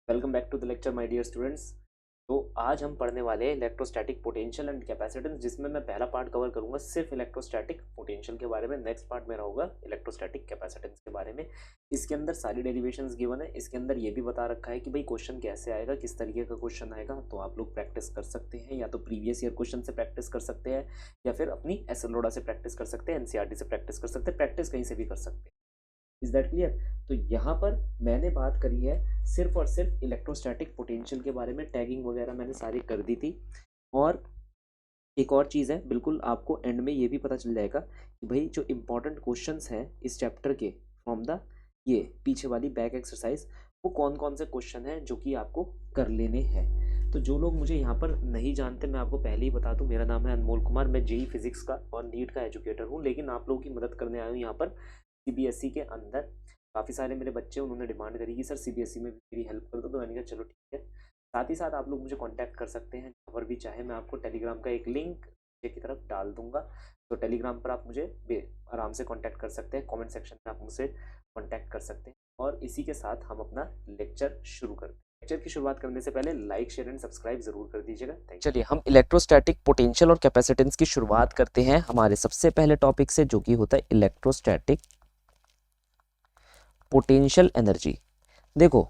Welcome back to the lecture my dear students. तो आज हम पढ़ने वाले हैं इलेक्ट्रोस्टैटिक पोटेंशियल एंड कैपेसिटेंस, जिसमें मैं पहला पार्ट कवर करूंगा सिर्फ इलेक्ट्रोस्टैटिक पोटेंशियल के बारे में। नेक्स्ट पार्ट मेरा होगा इलेक्ट्रोस्टैटिक कैपेसिटेंस के बारे में। इसके अंदर सारी डेरिवेशंस गिवन है। इसके अंदर ये भी बता रखा है कि भाई क्वेश्चन कैसे आएगा, किस तरीके का क्वेश्चन आएगा। तो आप लोग प्रैक्टिस कर सकते हैं, या तो प्रीवियस ईयर क्वेश्चन से प्रैक्टिस कर सकते हैं, या फिर अपनी एसएलओडा से प्रैक्टिस कर सकते हैं, एनसीईआरटी से प्रैक्टिस कर सकते हैं, प्रैक्टिस कहीं से भी कर सकते हैं। Is that clear? तो यहाँ पर मैंने बात करी है सिर्फ और सिर्फ इलेक्ट्रोस्टैटिक पोटेंशियल के बारे में। टैगिंग वगैरह मैंने सारी कर दी थी। और एक और चीज़ है, बिल्कुल आपको एंड में ये भी पता चल जाएगा कि भाई जो इंपॉर्टेंट क्वेश्चंस हैं इस चैप्टर के फ्रॉम द ये पीछे वाली बैक एक्सरसाइज, वो कौन कौन से क्वेश्चन हैं जो कि आपको कर लेने हैं। तो जो लोग मुझे यहाँ पर नहीं जानते, मैं आपको पहले ही बता दूँ, मेरा नाम है अनमोल कुमार। मैं जेई फिजिक्स का और नीट का एजुकेटर हूँ, लेकिन आप लोगों की मदद करने आया हूँ यहाँ पर सीबीएसई के अंदर। काफ़ी सारे मेरे बच्चे उन्होंने डिमांड करी कि सर सीबीएसई में भी मेरी हेल्प कर दो, तो मैंने कहा चलो ठीक है। साथ ही साथ आप लोग मुझे कांटेक्ट कर सकते हैं जहाँ पर भी चाहे। मैं आपको टेलीग्राम का एक लिंक नीचे की तरफ डाल दूंगा, तो टेलीग्राम पर आप मुझे आराम से कांटेक्ट कर सकते हैं। कमेंट सेक्शन में आप मुझसे कांटेक्ट कर सकते हैं। और इसी के साथ हम अपना लेक्चर शुरू करते हैं। लेक्चर की शुरुआत करने से पहले लाइक, शेयर एंड सब्सक्राइब जरूर कर दीजिएगा। चलिए हम इलेक्ट्रोस्टैटिक पोटेंशियल और कैपेसिटेंस की शुरुआत करते हैं हमारे सबसे पहले टॉपिक से, जो कि होता है इलेक्ट्रोस्टैटिक पोटेंशियल एनर्जी। देखो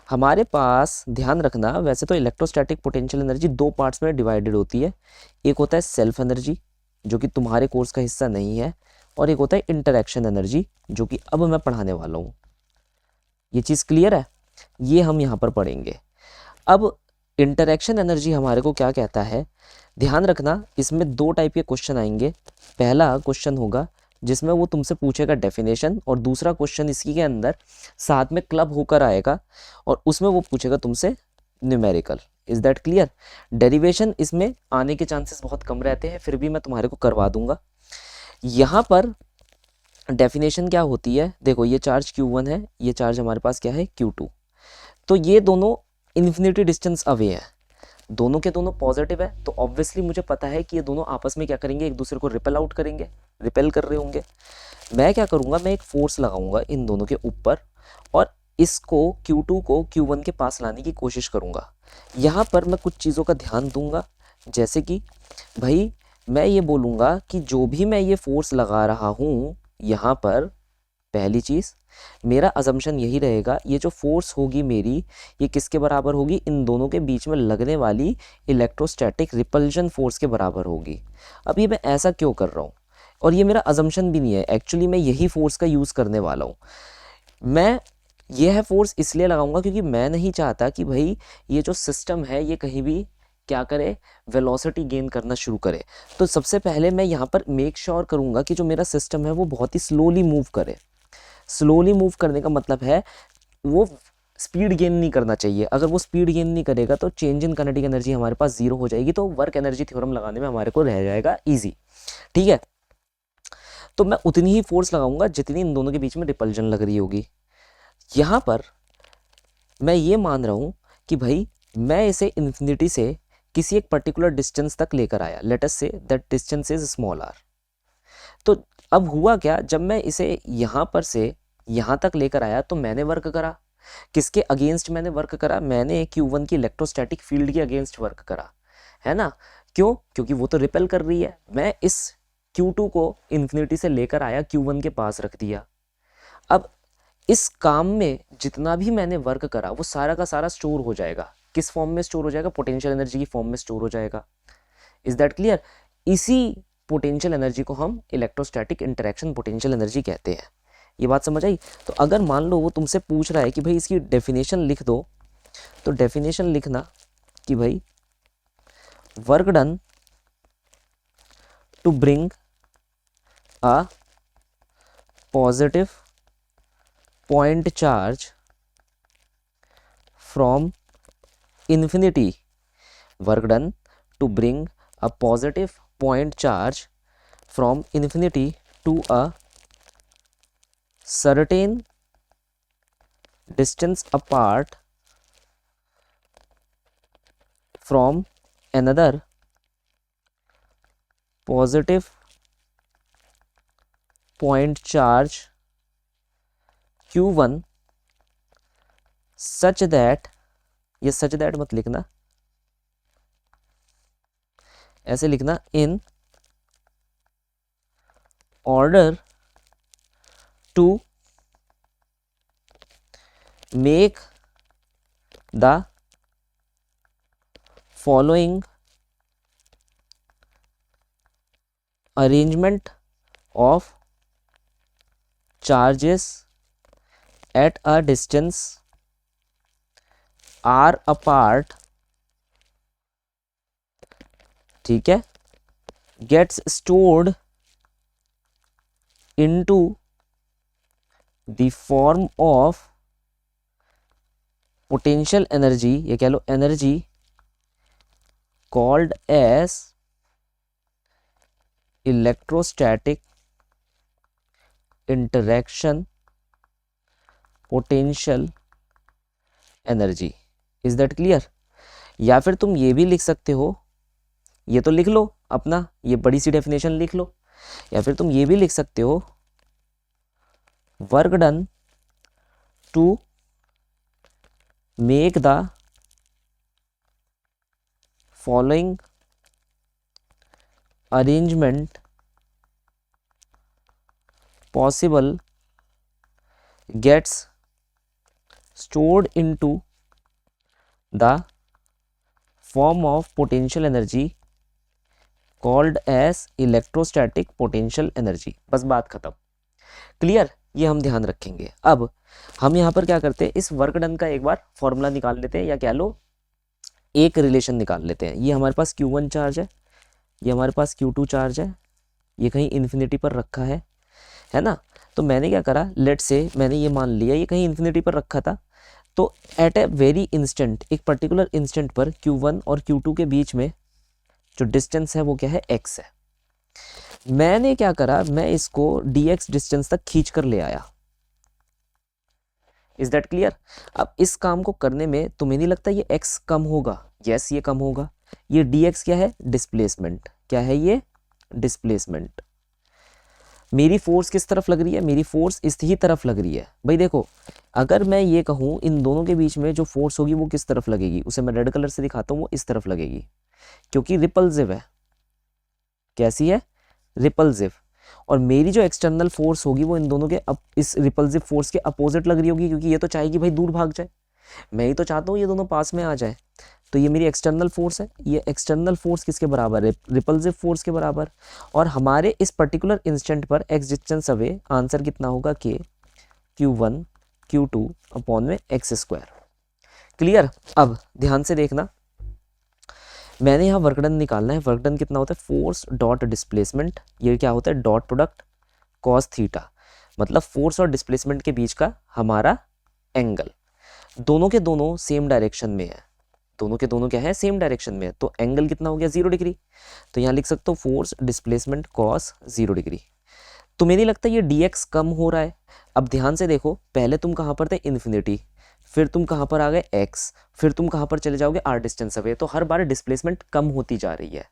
हमारे पास ध्यान रखना, वैसे तो इलेक्ट्रोस्टैटिक पोटेंशियल एनर्जी दो पार्ट्स में डिवाइडेड होती है। एक होता है सेल्फ एनर्जी, जो कि तुम्हारे कोर्स का हिस्सा नहीं है, और एक होता है इंटरैक्शन एनर्जी, जो कि अब मैं पढ़ाने वाला हूँ। ये चीज़ क्लियर है? ये हम यहाँ पर पढ़ेंगे। अब इंटरैक्शन एनर्जी हमारे को क्या कहता है, ध्यान रखना, इसमें दो टाइप के क्वेश्चन आएंगे। पहला क्वेश्चन होगा जिसमें वो तुमसे पूछेगा डेफिनेशन, और दूसरा क्वेश्चन इसी के अंदर साथ में क्लब होकर आएगा और उसमें वो पूछेगा तुमसे numerical. Is that clear? Derivation इसमें आने के चांसेस बहुत कम रहते हैं, फिर भी मैं तुम्हारे को करवा दूंगा। यहाँ पर डेफिनेशन क्या होती है, देखो ये चार्ज Q1 है, ये चार्ज हमारे पास क्या है Q2। तो ये दोनों इन्फिनिटी डिस्टेंस अवे है, दोनों के दोनों पॉजिटिव है, तो ऑब्वियसली मुझे पता है कि ये दोनों आपस में क्या करेंगे, एक दूसरे को रिपेल आउट करेंगे, रिपेल कर रहे होंगे। मैं क्या करूँगा, मैं एक फोर्स लगाऊंगा इन दोनों के ऊपर, और इसको Q2 को Q1 के पास लाने की कोशिश करूँगा। यहाँ पर मैं कुछ चीज़ों का ध्यान दूंगा, जैसे कि भाई मैं ये बोलूँगा कि जो भी मैं ये फोर्स लगा रहा हूँ यहाँ पर, पहली चीज़ मेरा अजम्पशन यही रहेगा, ये जो फोर्स होगी मेरी, ये किसके बराबर होगी, इन दोनों के बीच में लगने वाली इलेक्ट्रोस्टैटिक रिपल्जन फोर्स के बराबर होगी। अब ये मैं ऐसा क्यों कर रहा हूँ, और ये मेरा अजम्पशन भी नहीं है, एक्चुअली मैं यही फोर्स का यूज़ करने वाला हूँ। मैं यह फोर्स इसलिए लगाऊंगा क्योंकि मैं नहीं चाहता कि भाई ये जो सिस्टम है ये कहीं भी क्या करे, वेलोसिटी गेन करना शुरू करे। तो सबसे पहले मैं यहाँ पर मेक श्योर करूँगा कि जो मेरा सिस्टम है वो बहुत ही स्लोली मूव करे। स्लोली मूव करने का मतलब है वो स्पीड गेन नहीं करना चाहिए। अगर वो स्पीड गेन नहीं करेगा तो चेंज इन काइनेटिक एनर्जी हमारे पास जीरो हो जाएगी, तो वर्क एनर्जी थ्योरम लगाने में हमारे को रह जाएगा इजी। ठीक है, तो मैं उतनी ही फोर्स लगाऊंगा जितनी इन दोनों के बीच में रिपल्जन लग रही होगी। यहाँ पर मैं ये मान रहा हूँ कि भाई मैं इसे इन्फिनिटी से किसी एक पर्टिकुलर डिस्टेंस तक लेकर आया, let us say that distance is small r. तो अब हुआ क्या, जब मैं इसे यहाँ पर से यहाँ तक लेकर आया तो मैंने वर्क करा, किसके अगेंस्ट मैंने वर्क करा, मैंने Q1 की इलेक्ट्रोस्टैटिक फील्ड के अगेंस्ट वर्क करा, है ना। क्यों? क्योंकि वो तो रिपेल कर रही है। मैं इस Q2 को इन्फिनिटी से लेकर आया, Q1 के पास रख दिया। अब इस काम में जितना भी मैंने वर्क करा वो सारा का सारा स्टोर हो जाएगा। किस फॉर्म में स्टोर हो जाएगा? पोटेंशियल एनर्जी की फॉर्म में स्टोर हो जाएगा। Is that clear? इसी पोटेंशियल एनर्जी को हम इलेक्ट्रोस्टैटिक इंटरेक्शन पोटेंशियल एनर्जी कहते हैं। ये बात समझ आई? तो अगर मान लो वो तुमसे पूछ रहा है कि भाई इसकी डेफिनेशन लिख दो, तो डेफिनेशन लिखना कि भाई work done to bring a positive point charge from infinity, work done to bring a positive point charge from infinity to a certain distance apart from another positive point charge Q1 such that ये such that मत लिखना, ऐसे लिखना in order to make the following arrangement of charges at a distance r apart, ठीक है, gets stored into the form of potential energy, ये कह लो energy called as electrostatic interaction potential energy. Is that clear? या फिर तुम ये भी लिख सकते हो, ये तो लिख लो अपना, ये बड़ी सी डेफिनेशन लिख लो, या फिर तुम ये भी लिख सकते हो work done to make the following arrangement possible gets stored into the form of potential energy called as electrostatic potential energy. बस बात खत्म, क्लियर? ये हम ध्यान रखेंगे। अब हम यहाँ पर क्या करते हैं, इस वर्क डन का एक बार फॉर्मूला निकाल लेते हैं, या कह लो एक रिलेशन निकाल लेते हैं। ये हमारे पास Q1 चार्ज है, ये हमारे पास Q2 चार्ज है, ये कहीं इन्फिनिटी पर रखा है ना। तो मैंने क्या करा, लेट से मैंने ये मान लिया ये कहीं इन्फिनिटी पर रखा था, तो एट ए वेरी इंस्टेंट, एक पर्टिकुलर इंस्टेंट पर Q1 और Q2 के बीच में जो डिस्टेंस है वो क्या है, x है। मैंने क्या करा, मैं इसको dx डिस्टेंस तक खींच कर ले आया। Is that clear? अब इस काम को करने में तुम्हें नहीं लगता ये x कम होगा? यस, ये कम होगा। ये dx क्या है, डिस्प्लेसमेंट। क्या है ये, डिस्प्लेसमेंट। मेरी फोर्स किस तरफ लग रही है, मेरी फोर्स इस ही तरफ लग रही है। भाई देखो, अगर मैं ये कहूँ इन दोनों के बीच में जो फोर्स होगी वो किस तरफ लगेगी, उसे मैं रेड कलर से दिखाता हूँ, वो इस तरफ लगेगी, क्योंकि रिपल्सिव है। कैसी है, रिपल्सिव। और मेरी जो एक्सटर्नल फोर्स होगी वो इन दोनों के इस रिपल्सिव फोर्स के अपोजिट लग रही होगी, क्योंकि ये तो चाहेगी भाई दूर भाग जाए, मैं ही तो चाहता हूँ ये दोनों पास में आ जाए। तो ये मेरी एक्सटर्नल फोर्स है, ये एक्सटर्नल फोर्स किसके बराबर है, रिपल्सिव फोर्स के बराबर। और हमारे इस पर्टिकुलर इंस्टेंट पर एक्स डिस्टेंस अवे आंसर कितना होगा, के Q1 Q2 अपॉन में x²। क्लियर? अब ध्यान से देखना, मैंने यहाँ वर्क डन निकालना है। वर्क डन कितना होता है, फोर्स डॉट डिस्प्लेसमेंट, ये क्या होता है, डॉट प्रोडक्ट कॉस थीटा, मतलब फोर्स और डिस्प्लेसमेंट के बीच का हमारा एंगल। दोनों के दोनों सेम डायरेक्शन में है, दोनों के दोनों क्या है, सेम डायरेक्शन में है, तो एंगल कितना हो गया, 0 डिग्री। तो यहाँ लिख सकते हो फोर्स डिस्प्लेसमेंट कॉस 0 डिग्री। तुम्हें नहीं लगता ये dx कम हो रहा है? अब ध्यान से देखो, पहले तुम कहाँ पर थे, इन्फिनिटी, फिर तुम कहाँ पर आ गए, x, फिर तुम कहाँ पर चले जाओगे, r डिस्टेंस अवे। तो हर बार डिस्प्लेसमेंट कम होती जा रही है।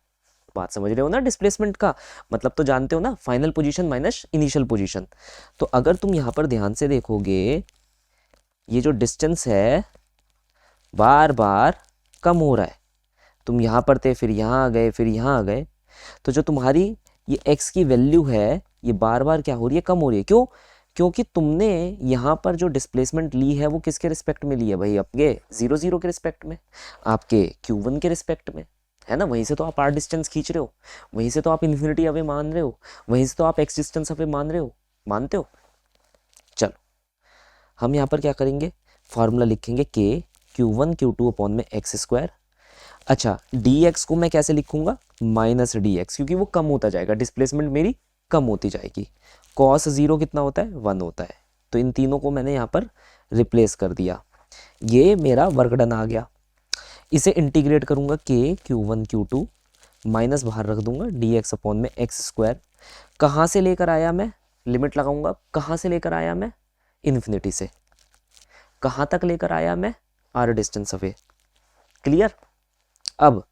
बात समझ रहे हो ना, डिस्प्लेसमेंट का मतलब तो जानते हो ना, final position minus initial position. तो अगर तुम यहाँ पर ध्यान से देखोगे, ये जो डिस्टेंस है बार बार कम हो रहा है। तुम यहाँ पर थे, फिर यहाँ आ गए, फिर यहाँ आ गए, तो जो तुम्हारी ये x की वैल्यू है ये बार बार क्या हो रही है, कम हो रही है। क्यों? क्योंकि तुमने यहाँ पर जो डिस्प्लेसमेंट ली है वो किसके रिस्पेक्ट में ली है भाई, आपके 0 0 के रिस्पेक्ट में, आपके Q1 के रिस्पेक्ट में, है ना। वहीं से तो आप r डिस्टेंस खींच रहे हो, वहीं से तो आप इन्फिनिटी अवे मान रहे हो, वहीं से तो आप x डिस्टेंस अवे मान रहे हो, मानते हो। चलो हम यहाँ पर क्या करेंगे, फॉर्मूला लिखेंगे k Q1 Q2 अपॉन में x²। अच्छा, dx को मैं कैसे लिखूंगा, माइनस dx, क्योंकि वो कम होता जाएगा, डिस्प्लेसमेंट मेरी कम होती जाएगी। cos 0 कितना होता है, 1 होता है। तो इन तीनों को मैंने यहाँ पर रिप्लेस कर दिया, ये मेरा वर्क डन आ गया। इसे इंटीग्रेट करूंगा k Q1 Q2, माइनस बाहर रख दूंगा dx अपॉन में x²। कहाँ से लेकर आया मैं, लिमिट लगाऊंगा, कहाँ से लेकर आया मैं, इन्फिनिटी से। कहाँ तक लेकर आया मैं, r डिस्टेंस अवे। क्लियर? अब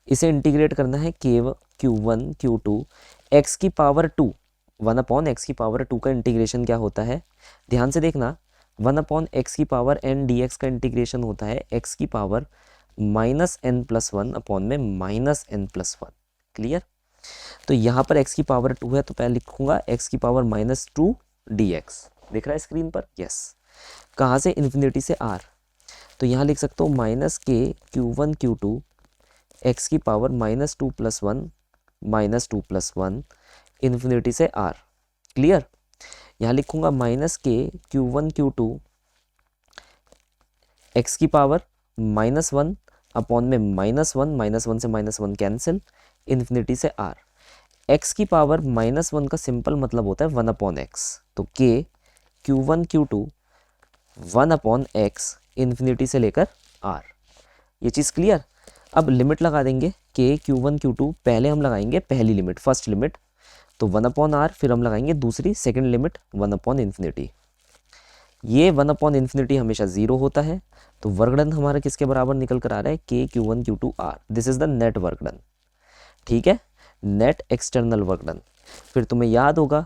इसे इंटीग्रेट करना है, Q1 Q2 x की पावर 2, 1 अपॉन x की पावर 2 का इंटीग्रेशन क्या होता है, ध्यान से देखना, 1/x की पावर n dx का इंटीग्रेशन होता है x की पावर -n+1 अपॉन में -n+1। क्लियर? तो यहाँ पर x की पावर 2 है तो पहले लिखूंगा x की पावर -2 dx। दिख रहा है स्क्रीन पर? यस। कहाँ से? इन्फिनिटी से r। तो यहाँ लिख सकते हो -k q1 q2 x की पावर -2+1 इन्फिनिटी से r। क्लियर? यहाँ लिखूंगा -k q1 q2 x की पावर -1 अपॉन में -1 से -1 कैंसिल इन्फिनिटी से r। x की पावर -1 का सिंपल मतलब होता है 1/x। तो k q1 q2 1/x infinity से लेकर r। ये चीज़ क्लियर? अब लिमिट लगा देंगे k q1 q2। पहले हम लगाएंगे पहली लिमिट, फर्स्ट लिमिट, तो 1/r। फिर हम लगाएंगे दूसरी सेकंड लिमिट 1/∞। ये 1/∞ हमेशा 0 होता है, तो वर्क डन हमारा किसके बराबर निकल कर आ रहा है? k q1 q2 r। This is the net work done. ठीक है, नेट एक्सटर्नल वर्क डन। फिर तुम्हें याद होगा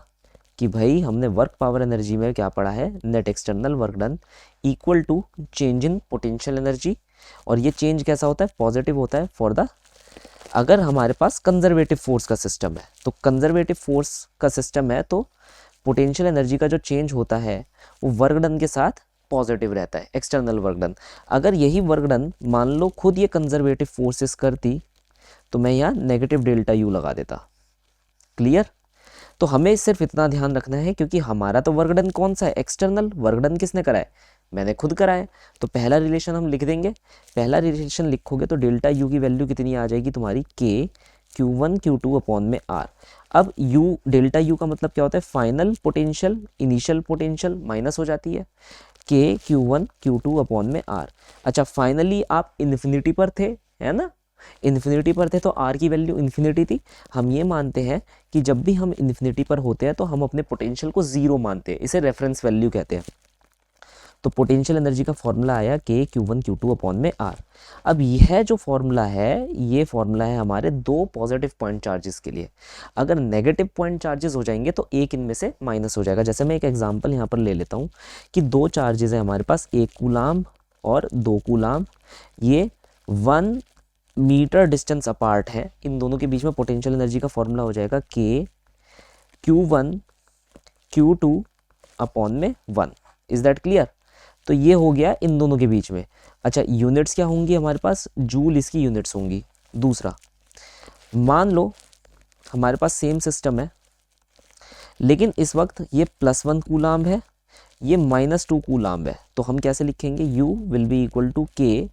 कि भाई हमने वर्क पावर एनर्जी में क्या पढ़ा है? Net external work done equal to change in potential energy. और ये चेंज कैसा होता है? पॉजिटिव होता है फॉर द, अगर हमारे पास कंजर्वेटिव फोर्स का सिस्टम है। तो कंजर्वेटिव फोर्स का सिस्टम है तो पोटेंशियल एनर्जी का जो चेंज होता है वो वर्क डन के साथ पॉजिटिव रहता है, एक्सटर्नल वर्क डन। अगर यही वर्क डन मान लो खुद ये कंजर्वेटिव फोर्सेस करती तो मैं यहाँ नेगेटिव डेल्टा यू लगा देता। क्लियर? तो हमें सिर्फ इतना ध्यान रखना है, क्योंकि हमारा तो वर्क डन कौन सा है? एक्सटर्नल। वर्क डन किसने करा है? मैंने खुद करा है। तो पहला रिलेशन हम लिख देंगे। पहला रिलेशन लिखोगे तो डेल्टा यू की वैल्यू कितनी आ जाएगी तुम्हारी? k q1 q2 अपॉन में r। अब u, डेल्टा यू का मतलब क्या होता है? Final potential, initial potential minus हो जाती है k q1 q2 अपॉन में r। अच्छा, फाइनली आप इन्फिनिटी पर थे, है ना? इन्फिनिटी पर थे तो r की वैल्यू इन्फिनिटी थी। हम ये मानते हैं कि जब भी हम इन्फिनिटी पर होते हैं तो हम अपने पोटेंशियल को जीरो मानते हैं, इसे रेफरेंस वैल्यू कहते हैं। तो पोटेंशियल एनर्जी का फॉर्मूला आया k q1 q2 अपॉन में r। अब यह जो फॉर्मूला है, ये फॉर्मूला है हमारे दो पॉजिटिव पॉइंट चार्जेस के लिए। अगर नेगेटिव पॉइंट चार्जेस हो जाएंगे तो एक इनमें से माइनस हो जाएगा। जैसे मैं एक एग्जांपल यहाँ पर ले लेता हूँ कि दो चार्जेस है हमारे पास, 1 कूलाम और 2 कूलाम। ये 1 मीटर डिस्टेंस अपार्ट है। इन दोनों के बीच में पोटेंशियल एनर्जी का फॉर्मूला हो जाएगा k q1 q2 अपॉन में 1। Is that clear? तो ये हो गया इन दोनों के बीच में। अच्छा, यूनिट्स क्या होंगी हमारे पास? जूल इसकी यूनिट्स होंगी। दूसरा, मान लो हमारे पास सेम सिस्टम है, लेकिन इस वक्त ये +1 कूलाम है, ये -2 कूलाम है। तो हम कैसे लिखेंगे? u will be equal to k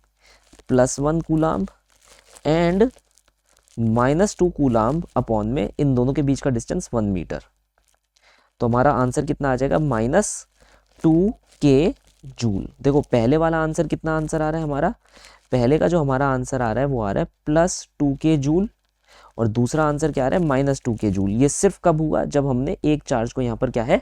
+1 coulomb and -2 coulomb upon में इन दोनों के बीच का डिस्टेंस 1 मीटर। तो हमारा आंसर कितना आ जाएगा? -2k joule. देखो पहले वाला आंसर कितना आंसर आ रहा है हमारा? पहले का जो हमारा आंसर आ रहा है वो आ रहा है +2k जूल, और दूसरा आंसर क्या आ रहा है? -2k joule. ये सिर्फ कब हुआ? जब हमने एक चार्ज को यहाँ पर क्या है?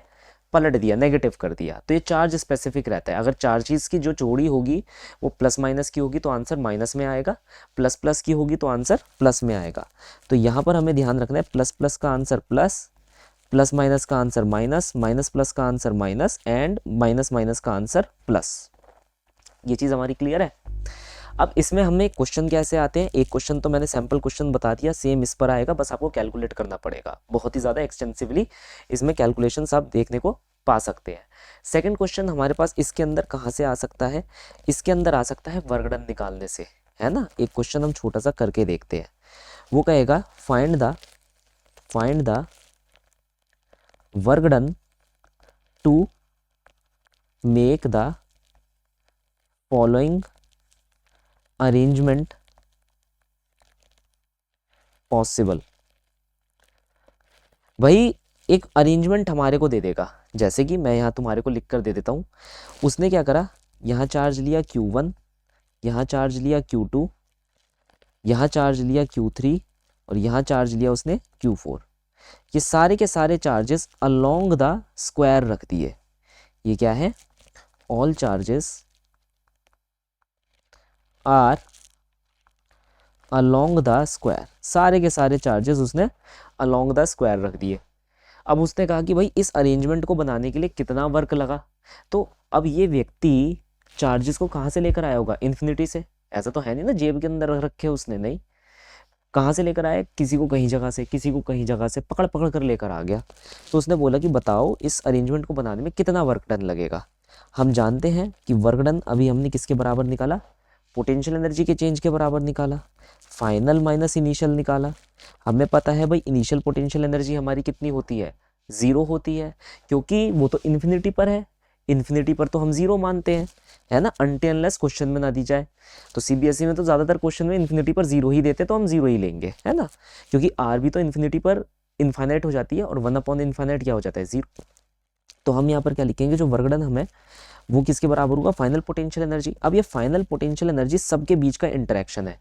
पलट दिया, नेगेटिव कर दिया। तो ये चार्ज स्पेसिफिक रहता है। अगर चार्जेस की जो जोड़ी होगी वो प्लस माइनस की होगी तो आंसर माइनस में आएगा, प्लस प्लस की होगी तो आंसर प्लस में आएगा। तो यहाँ पर हमें ध्यान रखना है, प्लस प्लस का आंसर प्लस, प्लस माइनस का आंसर माइनस, माइनस प्लस का answer minus, and minus minus का आंसर प्लस। ये चीज़ हमारी क्लियर है? अब इसमें हमें क्वेश्चन कैसे आते हैं? एक क्वेश्चन तो मैंने सैंपल क्वेश्चन बता दिया, सेम इस पर आएगा, बस आपको कैलकुलेट करना पड़ेगा। बहुत ही ज़्यादा एक्सटेंसिवली इसमें कैलकुलेशंस आप देखने को पा सकते हैं। सेकंड क्वेश्चन हमारे पास इसके अंदर कहाँ से आ सकता है? इसके अंदर आ सकता है वर्क डन निकालने से, है ना? एक क्वेश्चन हम छोटा सा करके देखते हैं। वो कहेगा find the work done to make the following arrangement possible. भाई एक अरेंजमेंट हमारे को दे देगा, जैसे कि मैं यहाँ तुम्हारे को लिख कर दे देता हूँ। उसने क्या करा? यहाँ चार्ज लिया Q1, यहाँ चार्ज लिया Q2, यहाँ चार्ज लिया Q3 और यहाँ चार्ज लिया उसने Q4। ये सारे के सारे चार्जेस अलोंग द स्क्वायर रख दिए। ये क्या है? All charges are along the square. सारे के सारे चार्जेस उसने अलोंग द स्क्वायर रख दिए। अब उसने कहा कि भाई इस अरेंजमेंट को बनाने के लिए कितना वर्क लगा। तो अब ये व्यक्ति चार्जेस को कहाँ से लेकर आया होगा, इन्फिनिटी से। ऐसा तो है नहीं ना जेब के अंदर रखे उसने, नहीं, कहाँ से लेकर आया, किसी को कहीं जगह से, किसी को कहीं जगह से पकड़ पकड़ कर लेकर आ गया। तो उसने बोला कि बताओ इस अरेंजमेंट को बनाने में कितना वर्क डन लगेगा। हम जानते हैं कि वर्क डन अभी हमने किसके बराबर निकाला, पोटेंशियल एनर्जी के चेंज के बराबर निकाला, फाइनल माइनस इनिशियल निकाला। हमें पता है भाई इनिशियल पोटेंशियल एनर्जी हमारी कितनी होती है, 0 होती है, क्योंकि वो तो इन्फिनिटी पर है। इन्फिनिटी पर तो हम 0 मानते हैं, है ना, अनटिल अनलेस क्वेश्चन में ना दी जाए। तो सीबीएसई में तो ज़्यादातर क्वेश्चन में इन्फिनिटी पर 0 ही देते, तो हम 0 ही लेंगे, है ना, क्योंकि आर भी तो इन्फिनिटी पर इन्फाइनाइट हो जाती है और 1 अपॉन इन्फाइनाइट क्या हो जाता है, 0। तो हम यहाँ पर क्या लिखेंगे, जो वर्क डन हमें वो किसके बराबर होगा, फाइनल पोटेंशियल एनर्जी। अब ये फाइनल पोटेंशियल एनर्जी सबके बीच का इंटरेक्शन है।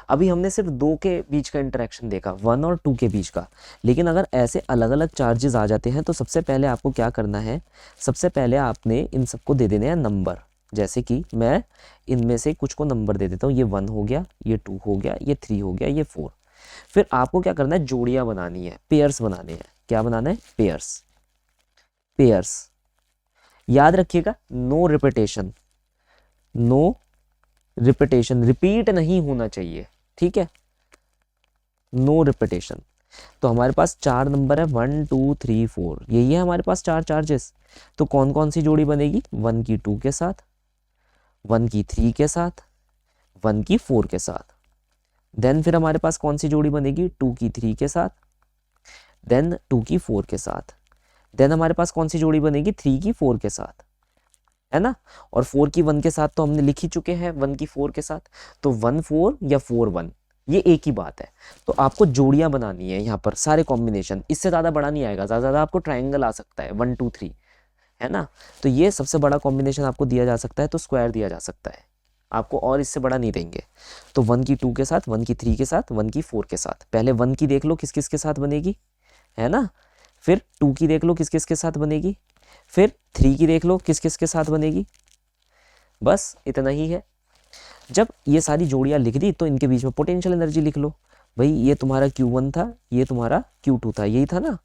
अभी हमने सिर्फ 2 के बीच का इंटरेक्शन देखा, 1 और 2 के बीच का, लेकिन अगर ऐसे अलग अलग चार्जेस आ जाते हैं तो सबसे पहले आपको क्या करना है, सबसे पहले आपने इन सबको दे देने हैं नंबर। जैसे कि मैं इनमें से कुछ को नंबर दे देता हूँ, ये 1 हो गया, ये 2 हो गया, ये 3 हो गया, ये 4। फिर आपको क्या करना है, जोड़ियाँ बनानी है, पेयर्स बनाने हैं। क्या बनाना है, पेयर्स। पेयर्स याद रखिएगा, no repetition, no repetition, repeat नहीं होना चाहिए, ठीक है, नो रिपीटेशन। तो हमारे पास 4 नंबर है, 1 2 3 4, यही है हमारे पास 4 चार्जेस। तो कौन कौन सी जोड़ी बनेगी, 1 की 2 के साथ, 1 की 3 के साथ, 1 की 4 के साथ। देन फिर हमारे पास कौन सी जोड़ी बनेगी, 2 की 3 के साथ, देन 2 की 4 के साथ। देन हमारे पास कौन सी जोड़ी बनेगी, 3 की 4 के साथ, है ना, और 4 की 1 के साथ तो हमने लिख ही चुके हैं, 1 की 4 के साथ। तो 1 4 या 4 1, ये एक ही बात है। तो आपको जोड़ियां बनानी है यहाँ पर, सारे कॉम्बिनेशन, इससे ज़्यादा बड़ा नहीं आएगा, ज़्यादा ज़्यादा आपको ट्राइंगल आ सकता है, 1 2 3, है ना। तो ये सबसे बड़ा कॉम्बिनेशन आपको दिया जा सकता है, तो स्क्वायर दिया जा सकता है आपको, और इससे बड़ा नहीं देंगे। तो 1 की 2 के साथ, 1 की 3 के साथ, 1 की 4 के साथ। पहले 1 की देख लो किस किस के साथ बनेगी, है ना, फिर 2 की देख लो किस किस के साथ बनेगी, फिर 3 की देख लो किस किस के साथ बनेगी। बस इतना ही है। जब ये सारी जोड़ियां लिख दी तो इनके बीच में पोटेंशियल एनर्जी लिख लो। भाई ये तुम्हारा Q1 था, ये तुम्हारा Q2 था, यही था ना,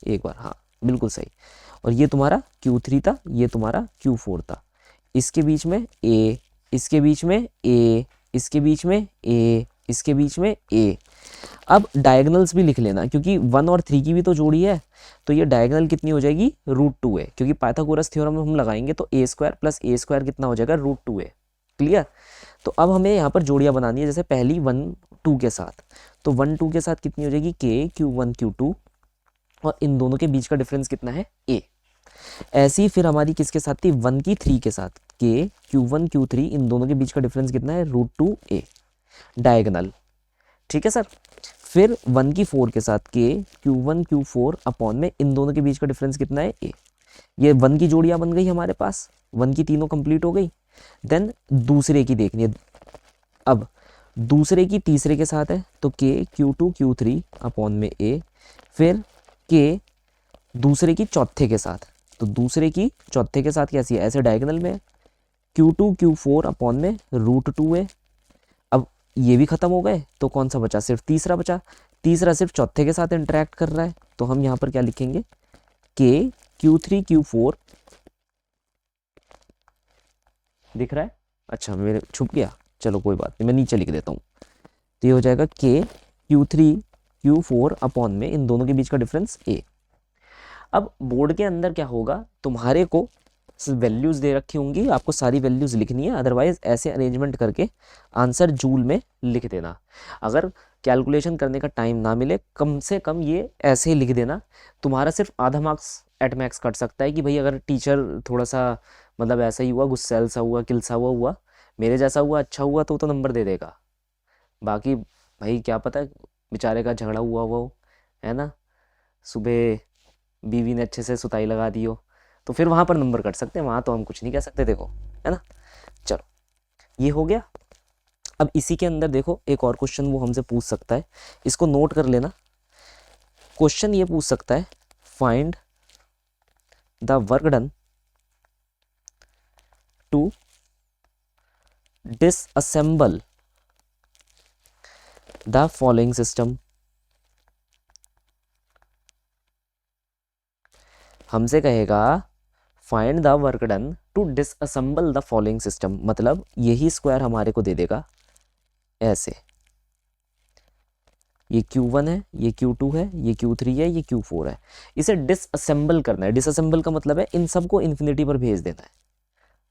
एक बार, हाँ बिल्कुल सही। और ये तुम्हारा Q3 था, ये तुम्हारा Q4 था। इसके बीच में A, इसके बीच में A, इसके बीच में A, इसके बीच में A। अब डायगनल्स भी लिख लेना, क्योंकि 1 और 3 की भी तो जोड़ी है। तो ये डायगनल कितनी हो जाएगी, √2a, क्योंकि पाइथागोरस थ्योरम हम लगाएंगे तो a² + a² कितना हो जाएगा, √2a। क्लियर। तो अब हमें यहाँ पर जोड़ियाँ बनानी है, जैसे पहली 1 2 के साथ, तो 1 2 के साथ कितनी हो जाएगी, k Q1 Q2, और इन दोनों के बीच का डिफरेंस कितना है, a। ऐसी फिर हमारी किसके साथ थी, 1 की 3 के साथ, k Q1 Q3, इन दोनों के बीच का डिफरेंस कितना है, √2a, डायगनल, ठीक है सर। फिर 1 की 4 के साथ k Q1 Q4 अपॉन में इन दोनों के बीच का डिफरेंस कितना है, a। ये 1 की जोड़ियां बन गई हमारे पास, 1 की तीनों कंप्लीट हो गई। देन दूसरे की देखनी है, अब दूसरे की तीसरे के साथ है तो k Q2 Q3 अपॉन में a। फिर k दूसरे की चौथे के साथ, तो दूसरे की चौथे के साथ कैसी है, ऐसे डायगोनल में Q2 Q4 अपॉन में √2a। अब ये भी खत्म हो गए, तो कौन सा बचा, सिर्फ तीसरा बचा। तीसरा सिर्फ चौथे के साथ इंटरेक्ट कर रहा है, तो हम यहाँ पर क्या लिखेंगे, k Q3 Q4, दिख रहा है, अच्छा मेरे छुप गया, चलो कोई बात नहीं, मैं नीचे लिख देता हूँ। तो ये हो जाएगा k Q3 Q4 अपॉन में इन दोनों के बीच का डिफरेंस a। अब बोर्ड के अंदर क्या होगा, तुम्हारे को वैल्यूज दे रखी होंगी, आपको सारी वैल्यूज लिखनी है, अदरवाइज ऐसे अरेंजमेंट करके आंसर जूल में लिख देना। अगर कैलकुलेशन करने का टाइम ना मिले, कम से कम ये ऐसे ही लिख देना, तुम्हारा सिर्फ आधा मार्क्स एट मैक्स कट सकता है। कि भाई अगर टीचर थोड़ा सा मतलब ऐसा ही हुआ, गुस्सैल सा हुआ, किलसा हुआ, मेरे जैसा हुआ, अच्छा हुआ, तो नंबर दे देगा। बाकी भाई क्या पता बेचारे का झगड़ा हुआ हो, है ना, सुबह बीवी ने अच्छे से सुताई लगा दी हो, तो फिर वहाँ पर नंबर कट सकते हैं, वहाँ तो हम कुछ नहीं कह सकते, देखो, है ना। चलो ये हो गया। अब इसी के अंदर देखो एक और क्वेश्चन वो हमसे पूछ सकता है, इसको नोट कर लेना। क्वेश्चन ये पूछ सकता है, find the work done to disassemble the following system. हमसे कहेगा find the work done to disassemble the following system, मतलब यही स्क्वायर हमारे को दे देगा ऐसे, ये Q1 है, ये Q2 है, ये Q3 है, ये Q4 है। इसे डिसअसेंबल करना है। डिसअसेंबल का मतलब है इन सबको इन्फिनिटी पर भेज देना है,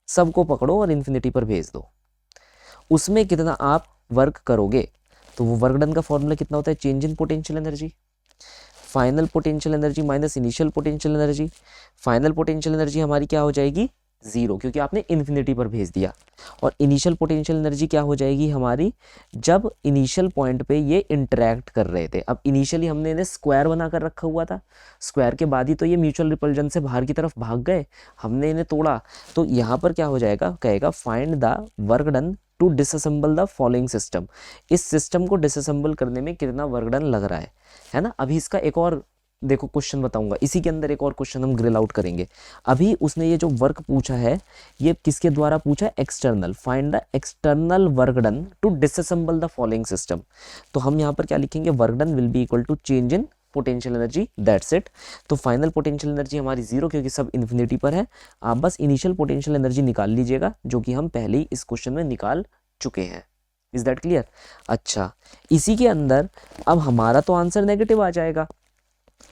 सबको पकड़ो और इन्फिनिटी पर भेज दो। उसमें कितना आप वर्क करोगे, तो वो वर्क डन का फॉर्मूला कितना होता है, change in potential energy, final potential energy minus initial potential energy. Final potential energy हमारी क्या हो जाएगी, जीरो, क्योंकि आपने इन्फिनिटी पर भेज दिया। और इनिशियल पोटेंशियल एनर्जी क्या हो जाएगी हमारी, जब इनिशियल पॉइंट पे ये इंटरेक्ट कर रहे थे। अब इनिशियली हमने इन्हें स्क्वायर बनाकर रखा हुआ था, स्क्वायर के बाद ही तो ये म्यूचुअल रिपल्जन से बाहर की तरफ भाग गए, हमने इन्हें तोड़ा। तो यहाँ पर क्या हो जाएगा, कहेगा find the work done to disassemble the following system. इस सिस्टम को डिसअसेंबल करने में कितना वर्क डन लग रहा है ना। अभी इसका एक और देखो क्वेश्चन बताऊंगा, इसी के अंदर एक और क्वेश्चन हम ग्रिल आउट करेंगे। अभी उसने ये जो वर्क पूछा है ये किसके द्वारा पूछा है, external. Find the external work done to disassemble the following system. तो हम यहाँ पर क्या लिखेंगे, work done will be equal to change in potential energy, that's it. तो फाइनल पोटेंशियल एनर्जी हमारी जीरो, क्योंकि सब इन्फिनिटी पर है। आप बस इनिशियल पोटेंशियल एनर्जी निकाल लीजिएगा, जो कि हम पहले ही इस क्वेश्चन में निकाल चुके हैं। Is that clear. अच्छा, इसी के अंदर अब हमारा तो आंसर नेगेटिव आ जाएगा।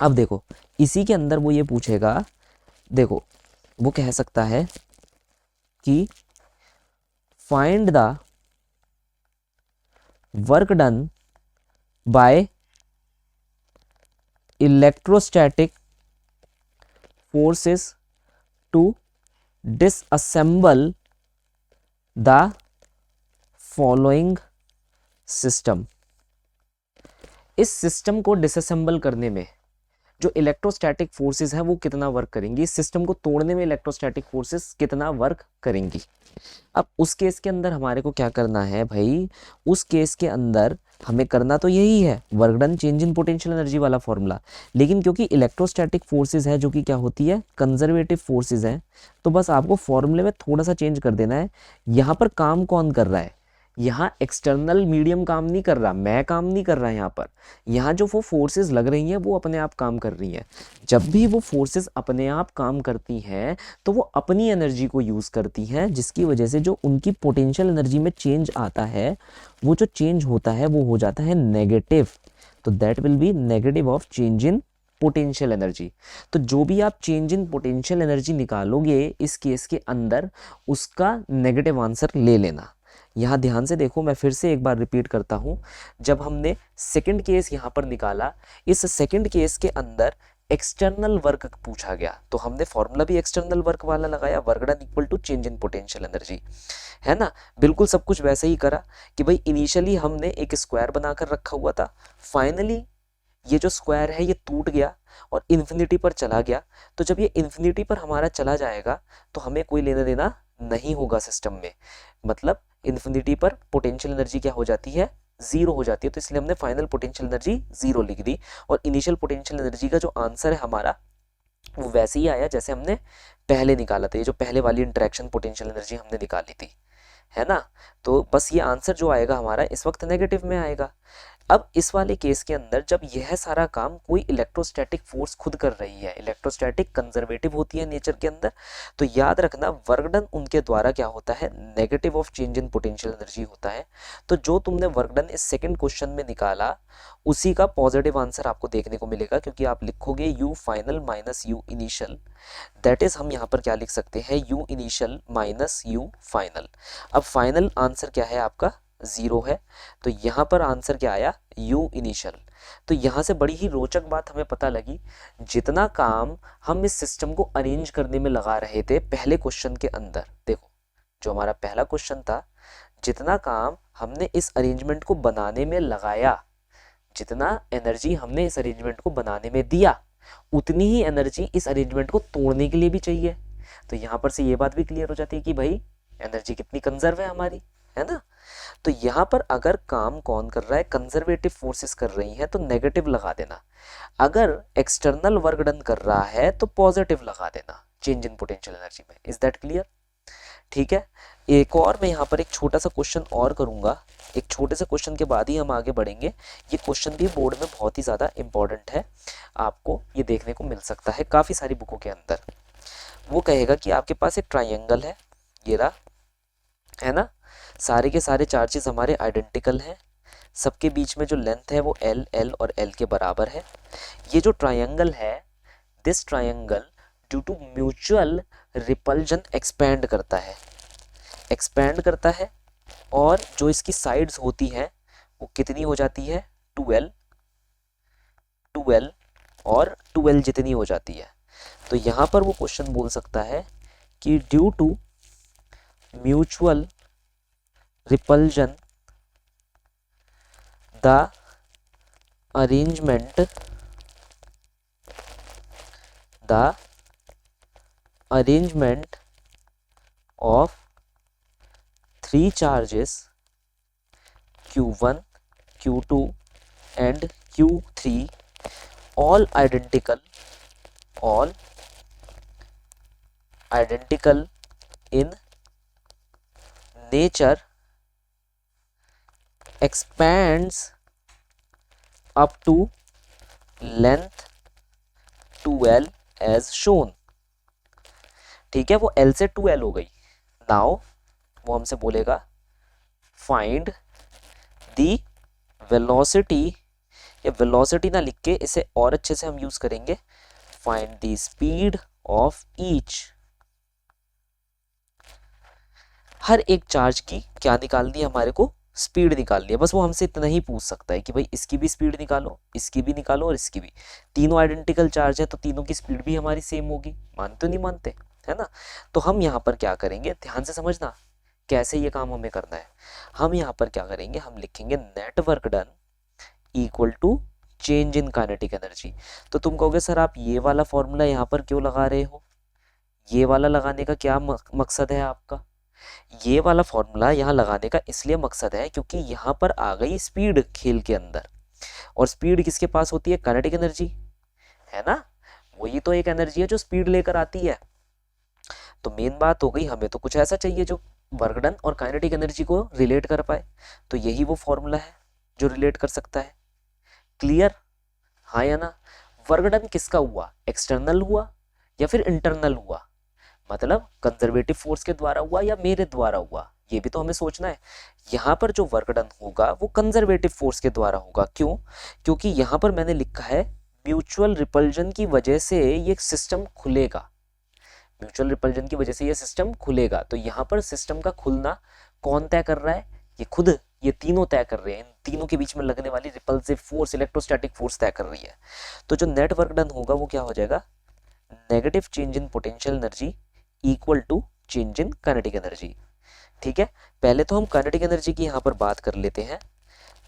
अब देखो इसी के अंदर वो ये पूछेगा, देखो वो कह सकता है कि find the work done by electrostatic forces to disassemble the following system. इस सिस्टम को डिसअसेंबल करने में जो इलेक्ट्रोस्टैटिक फोर्सेस हैं वो कितना वर्क करेंगी, इस सिस्टम को तोड़ने में इलेक्ट्रोस्टैटिक फोर्सेस कितना वर्क करेंगी। अब उस केस के अंदर हमारे को क्या करना है भाई, उस केस के अंदर हमें करना तो यही है work done change in potential energy वाला फॉर्मूला, लेकिन क्योंकि इलेक्ट्रोस्टैटिक फोर्सेस है जो कि क्या होती है, कंजर्वेटिव फोर्सेस हैं, तो बस आपको फॉर्मूले में थोड़ा सा चेंज कर देना है। यहाँ पर काम कौन कर रहा है, यहाँ एक्सटर्नल मीडियम काम नहीं कर रहा, मैं काम नहीं कर रहा यहाँ पर। यहाँ जो वो फोर्सेस लग रही हैं वो अपने आप काम कर रही हैं। जब भी वो फोर्सेस अपने आप काम करती हैं तो वो अपनी एनर्जी को यूज़ करती हैं, जिसकी वजह से जो उनकी पोटेंशियल एनर्जी में चेंज आता है, वो जो चेंज होता है वो हो जाता है नेगेटिव। तो that will be negative of change in potential energy. तो जो भी आप चेंज इन पोटेंशियल एनर्जी निकालोगे इस केस के अंदर, उसका नेगेटिव आंसर ले लेना। यहाँ ध्यान से देखो, मैं फिर से एक बार रिपीट करता हूँ। जब हमने सेकंड केस यहाँ पर निकाला, इस सेकंड केस के अंदर एक्सटर्नल वर्क पूछा गया, तो हमने फॉर्मूला भी एक्सटर्नल वर्क वाला लगाया, work done equal to change in potential energy, है ना। बिल्कुल सब कुछ वैसे ही करा कि भाई इनिशियली हमने एक स्क्वायर बनाकर रखा हुआ था, फाइनली ये जो स्क्वायर है ये टूट गया और इन्फिनिटी पर चला गया। तो जब ये इन्फिनिटी पर हमारा चला जाएगा तो हमें कोई लेना देना नहीं होगा सिस्टम में, मतलब इन्फिनिटी पर पोटेंशियल एनर्जी क्या हो जाती है, जीरो हो जाती है। तो इसलिए हमने फाइनल पोटेंशियल एनर्जी जीरो लिख दी, और इनिशियल पोटेंशियल एनर्जी का जो आंसर है हमारा वो वैसे ही आया जैसे हमने पहले निकाला था। ये जो पहले वाली इंटरेक्शन पोटेंशियल एनर्जी हमने निकाली थी, है ना। तो बस ये आंसर जो आएगा हमारा इस वक्त नेगेटिव में आएगा। अब इस वाले केस के अंदर जब यह सारा काम कोई इलेक्ट्रोस्टैटिक फोर्स खुद कर रही है, इलेक्ट्रोस्टैटिक कंजर्वेटिव होती है नेचर के अंदर, तो याद रखना वर्क डन उनके द्वारा क्या होता है, negative of change in potential energy होता है। तो जो तुमने वर्क डन इस सेकंड क्वेश्चन में निकाला उसी का पॉजिटिव आंसर आपको देखने को मिलेगा, क्योंकि आप लिखोगे you final minus you initial, that is हम यहाँ पर क्या लिख सकते हैं, you initial minus you final. अब फाइनल आंसर क्या है आपका, जीरो है, तो यहाँ पर आंसर क्या आया, यू इनिशियल। तो यहाँ से बड़ी ही रोचक बात हमें पता लगी, जितना काम हम इस सिस्टम को अरेंज करने में लगा रहे थे पहले क्वेश्चन के अंदर, देखो जो हमारा पहला क्वेश्चन था, जितना काम हमने इस अरेंजमेंट को बनाने में लगाया, जितना एनर्जी हमने इस अरेंजमेंट को बनाने में दिया, उतनी ही एनर्जी इस अरेंजमेंट को तोड़ने के लिए भी चाहिए। तो यहाँ पर से ये बात भी क्लियर हो जाती है कि भाई एनर्जी कितनी कंजर्व है हमारी, है ना। तो यहाँ पर अगर काम कौन कर रहा है, कंजर्वेटिव फोर्सेस कर रही हैं, तो नेगेटिव लगा देना। अगर एक्सटर्नल वर्क डन कर रहा है तो पॉजिटिव लगा देना चेंज इन पोटेंशियल एनर्जी में। इज दैट क्लियर, ठीक है, एक और मैं यहाँ पर एक छोटा सा क्वेश्चन और करूँगा, एक छोटे से क्वेश्चन के बाद ही हम आगे बढ़ेंगे। ये क्वेश्चन भी बोर्ड में बहुत ही ज़्यादा इंपॉर्टेंट है, आपको ये देखने को मिल सकता है काफ़ी सारी बुकों के अंदर। वो कहेगा कि आपके पास एक ट्राइंगल है, ये रहा, है ना, सारे के सारे चार्जेस हमारे आइडेंटिकल हैं, सबके बीच में जो लेंथ है वो एल एल और एल के बराबर है। ये जो ट्राइंगल है, this triangle due to mutual repulsion expand करता है और जो इसकी साइड्स होती हैं वो कितनी हो जाती है, 2l और 2l जितनी हो जाती है। तो यहाँ पर वो क्वेश्चन बोल सकता है कि due to mutual repulsion the arrangement of three charges Q1, Q2 and Q3 all identical in nature expands up to length 2l as shown। ठीक है, वो l से 2l हो गई। नाउ वो हमसे बोलेगा फाइंड दी वेलोसिटी, या वेलोसिटी ना लिख के इसे और अच्छे से हम यूज करेंगे, find the speed of each. हर एक चार्ज की क्या निकालनी है हमारे को, स्पीड निकालनी है। बस वो हमसे इतना ही पूछ सकता है कि भाई इसकी भी स्पीड निकालो, इसकी भी निकालो और इसकी भी। तीनों आइडेंटिकल चार्ज है तो तीनों की स्पीड भी हमारी सेम होगी, मानते नहीं मानते, है ना। तो हम यहाँ पर क्या करेंगे, ध्यान से समझना कैसे ये काम हमें करना है। हम यहाँ पर क्या करेंगे, हम लिखेंगे net work done equal to change in kinetic energy. तो तुम कहोगे सर आप ये वाला फॉर्मूला यहाँ पर क्यों लगा रहे हो, ये वाला लगाने का क्या मकसद है आपका। ये वाला फॉर्मूला यहाँ लगाने का इसलिए मकसद है क्योंकि यहाँ पर आ गई स्पीड खेल के अंदर, और स्पीड किसके पास होती है, काइनेटिक एनर्जी, है ना। वही तो एक एनर्जी है जो स्पीड लेकर आती है। तो मेन बात हो गई, हमें तो कुछ ऐसा चाहिए जो वर्क डन और काइनेटिक एनर्जी को रिलेट कर पाए। तो यही वो फॉर्मूला है जो रिलेट कर सकता है। क्लियर, हाँ या ना। वर्क डन किसका हुआ, एक्सटर्नल हुआ या फिर इंटरनल हुआ, मतलब कंजर्वेटिव फोर्स के द्वारा हुआ या मेरे द्वारा हुआ, ये भी तो हमें सोचना है। यहाँ पर जो वर्क डन होगा वो कंजर्वेटिव फोर्स के द्वारा होगा। क्यों, क्योंकि यहाँ पर मैंने लिखा है म्यूचुअल रिपल्जन की वजह से ये सिस्टम खुलेगा, म्यूचुअल रिपल्जन की वजह से ये सिस्टम खुलेगा। तो यहाँ पर सिस्टम का खुलना कौन तय कर रहा है, ये खुद, ये तीनों तय कर रहे हैं। इन तीनों के बीच में लगने वाली रिपल्सिव फोर्स, इलेक्ट्रोस्टैटिक फोर्स तय कर रही है। तो जो नेट वर्क डन होगा वो क्या हो जाएगा, negative change in potential energy equal to change in kinetic energy. ठीक है, पहले तो हम काइनेटिक एनर्जी की यहाँ पर बात कर लेते हैं।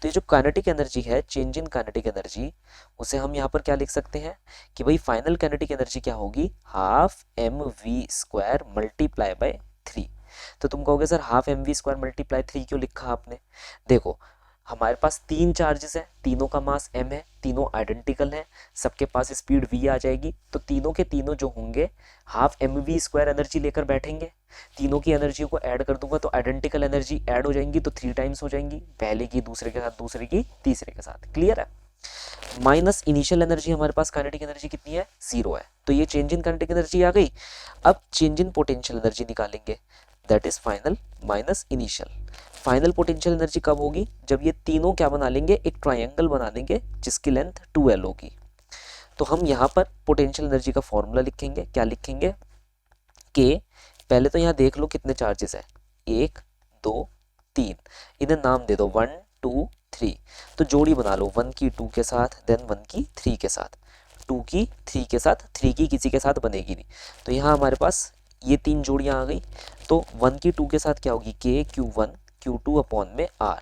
तो ये जो काइनेटिक एनर्जी है, चेंज इन काइनेटिक एनर्जी, उसे हम यहाँ पर क्या लिख सकते हैं कि भाई फाइनल काइनेटिक एनर्जी क्या होगी, हाफ mv² मल्टीप्लाई बाय 3। तो तुम कहोगे सर हाफ mv² मल्टीप्लाई 3 क्यों लिखा आपने। देखो हमारे पास तीन चार्जेस हैं, तीनों का मास m है, तीनों आइडेंटिकल हैं, सबके पास स्पीड v आ जाएगी। तो तीनों के तीनों जो होंगे हाफ mv² एनर्जी लेकर बैठेंगे। तीनों की एनर्जी को ऐड कर दूंगा तो आइडेंटिकल एनर्जी ऐड हो जाएंगी, तो 3 टाइम्स हो जाएंगी, पहले की दूसरे के साथ, दूसरे की तीसरे के साथ। क्लियर है। माइनस इनिशियल एनर्जी, हमारे पास काइनेटिक एनर्जी कितनी है, 0 है। तो ये चेंज इन काइनेटिक एनर्जी आ गई। अब चेंज इन पोटेंशियल एनर्जी निकालेंगे, that is final minus initial. Final potential energy कब होगी, जब ये तीनों क्या बना लेंगे, एक ट्रायंगल बना लेंगे जिसकी लेंथ 2l होगी। तो हम यहाँ पर पोटेंशियल एनर्जी का फॉर्मूला लिखेंगे, क्या लिखेंगे, के पहले तो यहाँ देख लो कितने चार्जेस है, 1 2 3, इन्हें नाम दे दो 1 2 3। तो जोड़ी बना लो, 1 की 2 के साथ, देन 1 की 3 के साथ, 2 की 3 के साथ, 3 की किसी के साथ बनेगी नहीं। तो यहाँ हमारे पास ये 3 जोड़ियाँ आ गई। तो 1 की 2 के साथ क्या होगी, के Q1 Q2 अपॉन में R,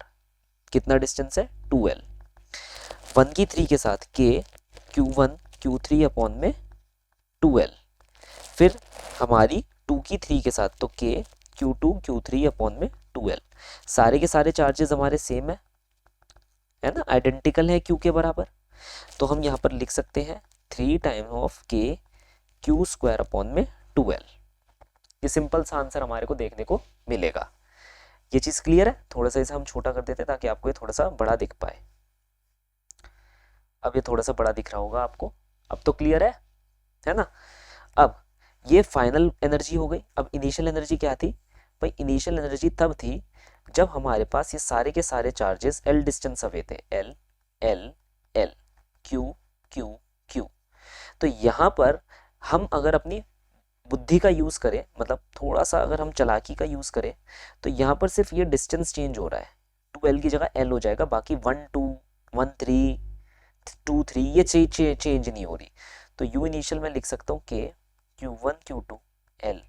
कितना डिस्टेंस है, 2l। 1 की 3 के साथ के Q1 Q3 अपॉन में 2l। फिर हमारी 2 की 3 के साथ तो के Q2 Q3 अपॉन में 2l। सारे के सारे चार्जेस हमारे सेम है ना, आइडेंटिकल है Q के बराबर। तो हम यहाँ पर लिख सकते हैं 3 टाइम ऑफ के Q² अपॉन में 2l। ये सिंपल सा आंसर हमारे को देखने को मिलेगा। ये चीज क्लियर है? थोड़ा सा इसे हम छोटा कर देते हैं ताकि आपको ये थोड़ा सा बड़ा दिख पाए। अब ये थोड़ा सा बड़ा दिख रहा होगा आपको, अब तो क्लियर है ना? अब ये फाइनल एनर्जी हो गई। अब इनिशियल एनर्जी क्या थी भाई? इनिशियल एनर्जी तब थी जब हमारे पास ये सारे के सारे चार्जेस एल डिस्टेंस अवे थे, L L L, Q Q Q. तो यहाँ पर हम अगर अपनी बुद्धि का यूज करें, मतलब थोड़ा सा अगर हम चालाकी का यूज करें, तो यहाँ पर सिर्फ ये डिस्टेंस चेंज हो रहा है, 2l की जगह l हो जाएगा, बाकी 1 2 1 3 2 3 ये चेंज नहीं हो रही। तो u इनिशियल में लिख सकता हूँ k q1 q2 l,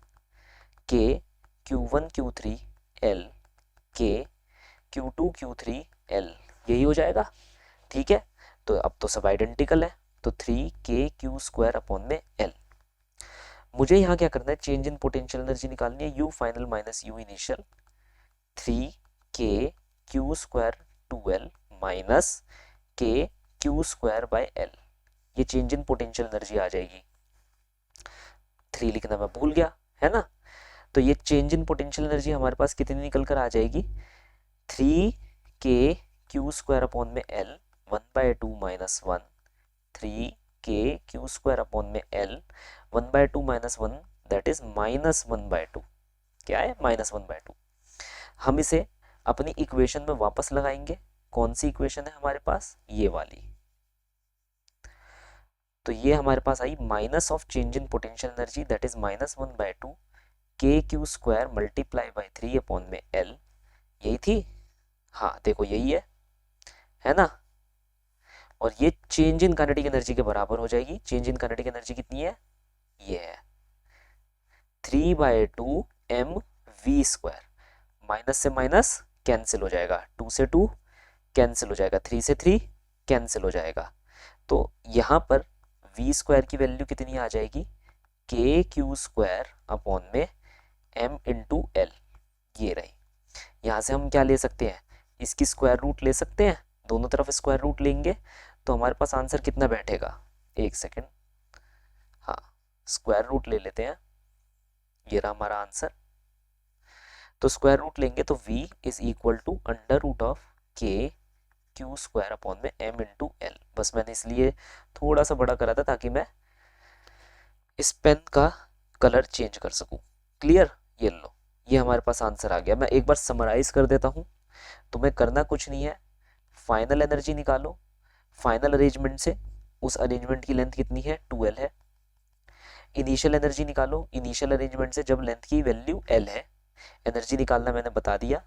k q1 q3 l, k q2 q3 l, यही हो जाएगा। ठीक है, तो अब तो सब आइडेंटिकल है, तो 3k(q² अपॉन में l। मुझे यहाँ क्या करना है? चेंज इन पोटेंशियल एनर्जी निकालनी है, u final minus u initial, 3k(q² 2l minus k(q² by l। ये चेंज इन पोटेंशियल एनर्जी आ जाएगी। 3 लिखना मैं भूल गया, है ना? तो ये चेंज इन पोटेंशियल एनर्जी हमारे पास कितनी निकल कर आ जाएगी? 3k(q² अपॉन में l 1/2 माइनस 1, 3k(q² अपॉन में l 1/2 माइनस 1 दैट इज -1/2। क्या है? -1/2। हम इसे अपनी इक्वेशन में वापस लगाएंगे। कौन सी इक्वेशन है हमारे पास? ये वाली। तो ये हमारे पास आई minus of change in potential energy that is -1/2 k(q² multiply by 3 upon में l। यही थी? हाँ देखो यही है ना? और ये चेंज इन काइनेटिक एनर्जी के बराबर हो जाएगी। चेंज इन काइनेटिक एनर्जी कितनी है? ये है 3/2 mv²। माइनस से माइनस कैंसिल हो जाएगा, 2 से 2 कैंसिल हो जाएगा, 3 से 3 कैंसिल हो जाएगा। तो यहाँ पर v² की वैल्यू कितनी आ जाएगी? k(q² अपॉन में m इंटू l। ये रही। यहाँ से हम क्या ले सकते हैं? इसकी स्क्वायर रूट ले सकते हैं। दोनों तरफ स्क्वायर रूट लेंगे तो हमारे पास आंसर कितना बैठेगा? एक सेकेंड, हाँ स्क्वायर रूट ले लेते हैं। ये रहा हमारा आंसर। तो स्क्वायर रूट लेंगे तो v is equal to √k(q² upon में m इंटू l। बस मैंने इसलिए थोड़ा सा बड़ा करा था ताकि मैं इस पेन का कलर चेंज कर सकूं। क्लियर? ये लो, ये हमारे पास आंसर आ गया। मैं एक बार समराइज कर देता हूं। तुम्हें करना कुछ नहीं है, फाइनल एनर्जी निकालो। फाइनल अरेंजमेंट से उस अरेंजमेंट की लेंथ कितनी है? 2l है। इनिशियल एनर्जी निकालो। इनिशियल अरेंजमेंट से जब लेंथ की वैल्यू l है, एनर्जी निकालना मैंने बता दिया,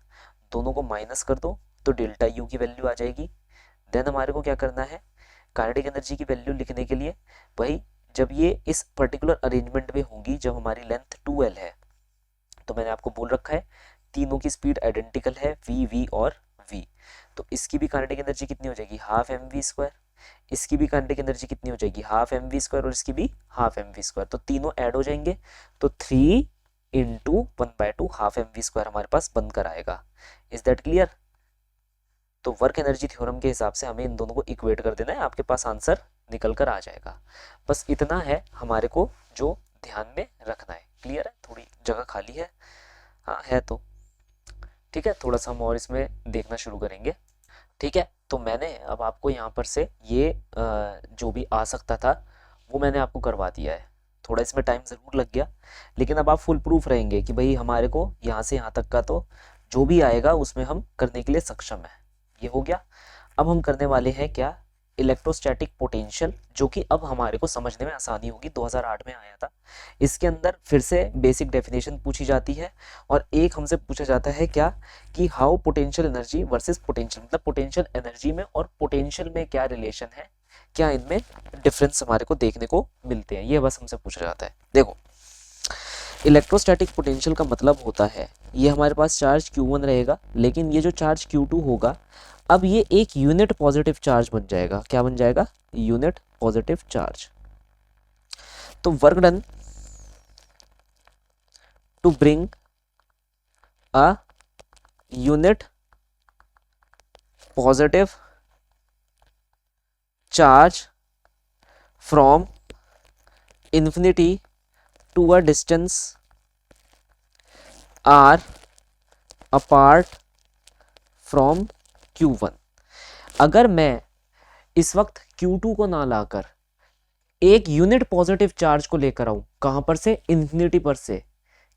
दोनों को माइनस कर दो तो डेल्टा u की वैल्यू आ जाएगी। देन हमारे को क्या करना है? काइनेटिक एनर्जी की वैल्यू लिखने के लिए भाई जब ये इस पर्टिकुलर अरेंजमेंट में होंगी, जब हमारी लेंथ 2l है, तो मैंने आपको बोल रखा है तीनों की स्पीड आइडेंटिकल है, v और v। तो इसकी भी काइनेटिक एनर्जी कितनी हो जाएगी? Half mv²। इसकी भी काइनेटिक एनर्जी कितनी हो जाएगी? हाफ mv² और इसकी भी हाफ mv²। तो तीनों ऐड हो जाएंगे तो 3 इंटू 1/2 हाफ mv² हमारे पास बनकर आएगा। Is that clear? तो वर्क एनर्जी थ्योरम के हिसाब से हमें इन दोनों को इक्वेट कर देना है, आपके पास आंसर निकल कर आ जाएगा। बस इतना है हमारे को जो ध्यान में रखना है। क्लियर है? थोड़ी जगह खाली है, हाँ है तो ठीक है। थोड़ा सा हम और इसमें देखना शुरू करेंगे। ठीक है, तो मैंने अब आपको यहाँ पर से ये जो भी आ सकता था वो मैंने आपको करवा दिया है। थोड़ा इसमें टाइम ज़रूर लग गया, लेकिन अब आप फुल प्रूफ रहेंगे कि भाई हमारे को यहाँ से यहाँ तक का तो जो भी आएगा उसमें हम करने के लिए सक्षम है। ये हो गया। अब हम करने वाले हैं क्या? इलेक्ट्रोस्टैटिक पोटेंशियल, जो कि अब हमारे को समझने में आसानी होगी। 2008 में आया था। इसके अंदर फिर से बेसिक डेफिनेशन पूछी जाती है और एक हमसे पूछा जाता है क्या कि how potential energy versus potential, मतलब पोटेंशियल एनर्जी में और पोटेंशियल में क्या रिलेशन है, क्या इनमें डिफरेंस हमारे को देखने को मिलते हैं, ये बस हमसे पूछा जाता है। देखो, इलेक्ट्रोस्टैटिक पोटेंशियल का मतलब होता है ये हमारे पास चार्ज Q1 रहेगा, लेकिन ये जो चार्ज Q2 होगा अब ये एक यूनिट पॉजिटिव चार्ज बन जाएगा। क्या बन जाएगा? Unit positive charge. तो work done to bring a unit positive charge from infinity to a distance r apart from Q1। अगर मैं इस वक्त Q2 को ना लाकर एक यूनिट पॉजिटिव चार्ज को लेकर आऊं, कहां पर से, इन्फिनिटी पर से,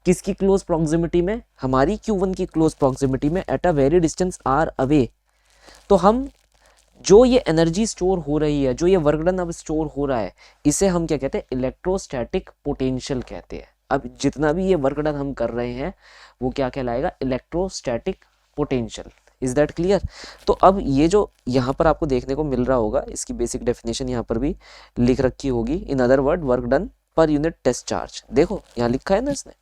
किसकी क्लोज प्रॉक्सिमिटी में, हमारी Q1 की क्लोज प्रॉक्सिमिटी में, at a very distance r away, तो हम जो ये एनर्जी स्टोर हो रही है, जो ये वर्क डन अब स्टोर हो रहा है, इसे हम क्या कहते हैं, इलेक्ट्रोस्टैटिक पोटेंशियल कहते हैं। अब जितना भी ये वर्क डन हम कर रहे हैं वो क्या कहलाएगा, electrostatic potential. Is that clear? तो अब ये जो यहाँ पर आपको देखने को मिल रहा होगा, इसकी बेसिक डेफिनेशन यहाँ पर भी लिख रखी होगी। In other word, work done per unit test charge. देखो यहाँ लिखा है ना इसने,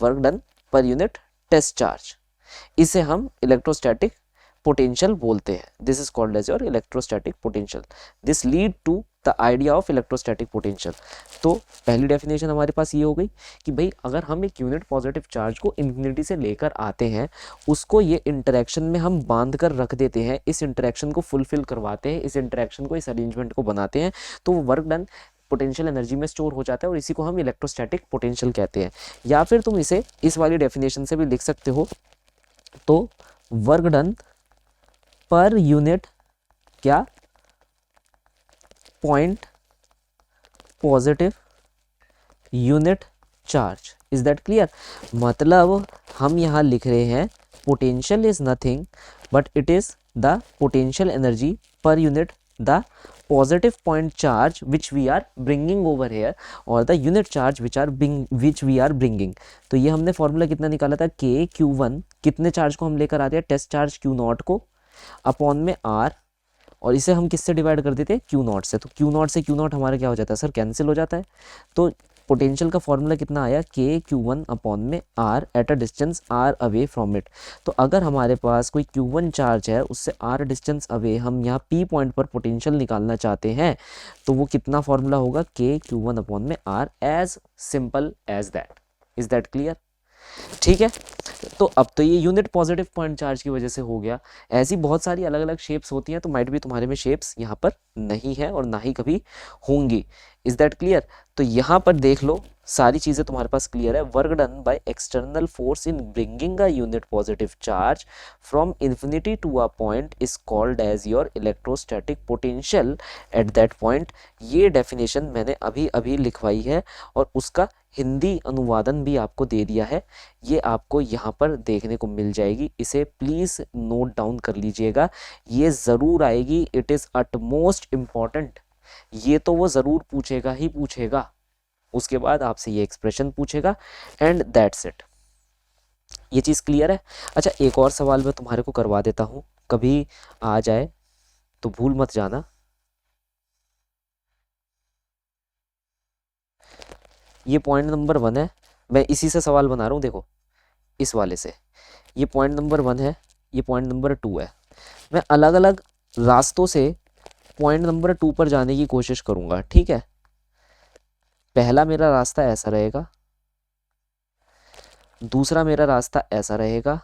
work done per unit test charge, इसे हम इलेक्ट्रोस्टैटिक पोटेंशियल बोलते हैं। This is called as your electrostatic potential. This lead to the idea of electrostatic potential. तो पहली डेफिनेशन हमारे पास ये हो गई कि भाई अगर हम एक यूनिट पॉजिटिव चार्ज को इन्फिनिटी से लेकर आते हैं, उसको ये इंटरेक्शन में हम बांध कर रख देते हैं, इस इंटरेक्शन को फुलफिल करवाते हैं, इस इंटरेक्शन को, इस अरेंजमेंट को बनाते हैं, तो वो वर्क डन पोटेंशियल एनर्जी में स्टोर हो जाता है और इसी को हम इलेक्ट्रोस्टैटिक पोटेंशियल कहते हैं। या फिर तुम इसे इस वाली डेफिनेशन से भी लिख सकते हो, तो वर्क डन पर यूनिट क्या, point positive unit charge. Is that clear? मतलब हम यहाँ लिख रहे हैं potential is nothing but it is the potential energy per unit the positive point charge which we are bringing over here or the unit charge which we are bringing। तो ये हमने formula कितना निकाला था, k Q1, कितने charge को हम लेकर आते हैं, टेस्ट चार्ज Q0 को, अपॉन में R, और इसे हम किससे डिवाइड कर देते हैं, Q0 से। तो Q0 से Q0 हमारा क्या हो जाता है सर, कैंसिल हो जाता है। तो पोटेंशियल का फॉर्मूला कितना आया, k Q1 अपॉन में R at a distance R away from it. तो अगर हमारे पास कोई Q1 चार्ज है, उससे R डिस्टेंस अवे हम यहाँ P पॉइंट पर पोटेंशियल निकालना चाहते हैं, तो वो कितना फॉर्मूला होगा, k Q1 अपॉन में R, as simple as that. Is that clear? ठीक है, तो अब तो ये यूनिट पॉजिटिव पॉइंट चार्ज की वजह से हो गया। ऐसी बहुत सारी अलग अलग शेप्स होती हैं, तो माइट भी तुम्हारे में शेप्स यहाँ पर नहीं है और ना ही कभी होंगी। Is that clear? तो यहाँ पर देख लो, सारी चीज़ें तुम्हारे पास क्लियर है। Work done by external force in bringing a unit positive charge from infinity to a point is called as your electrostatic potential at that point. ये डेफिनेशन मैंने अभी अभी लिखवाई है और उसका हिंदी अनुवादन भी आपको दे दिया है, ये आपको यहाँ पर देखने को मिल जाएगी। इसे प्लीज़ नोट डाउन कर लीजिएगा, ये ज़रूर आएगी, इट इज़ अटमोस्ट इम्पॉर्टेंट। ये तो वो ज़रूर पूछेगा ही पूछेगा, उसके बाद आपसे ये एक्सप्रेशन पूछेगा, एंड दैट्स इट। ये चीज़ क्लियर है? अच्छा, एक और सवाल मैं तुम्हारे को करवा देता हूँ, कभी आ जाए तो भूल मत जाना। ये पॉइंट नंबर 1 है, मैं इसी से सवाल बना रहा हूँ, देखो इस वाले से। ये पॉइंट नंबर 1 है, ये पॉइंट नंबर 2 है। मैं अलग अलग रास्तों से पॉइंट नंबर 2 पर जाने की कोशिश करूँगा, ठीक है? पहला मेरा रास्ता ऐसा रहेगा, दूसरा मेरा रास्ता ऐसा रहेगा,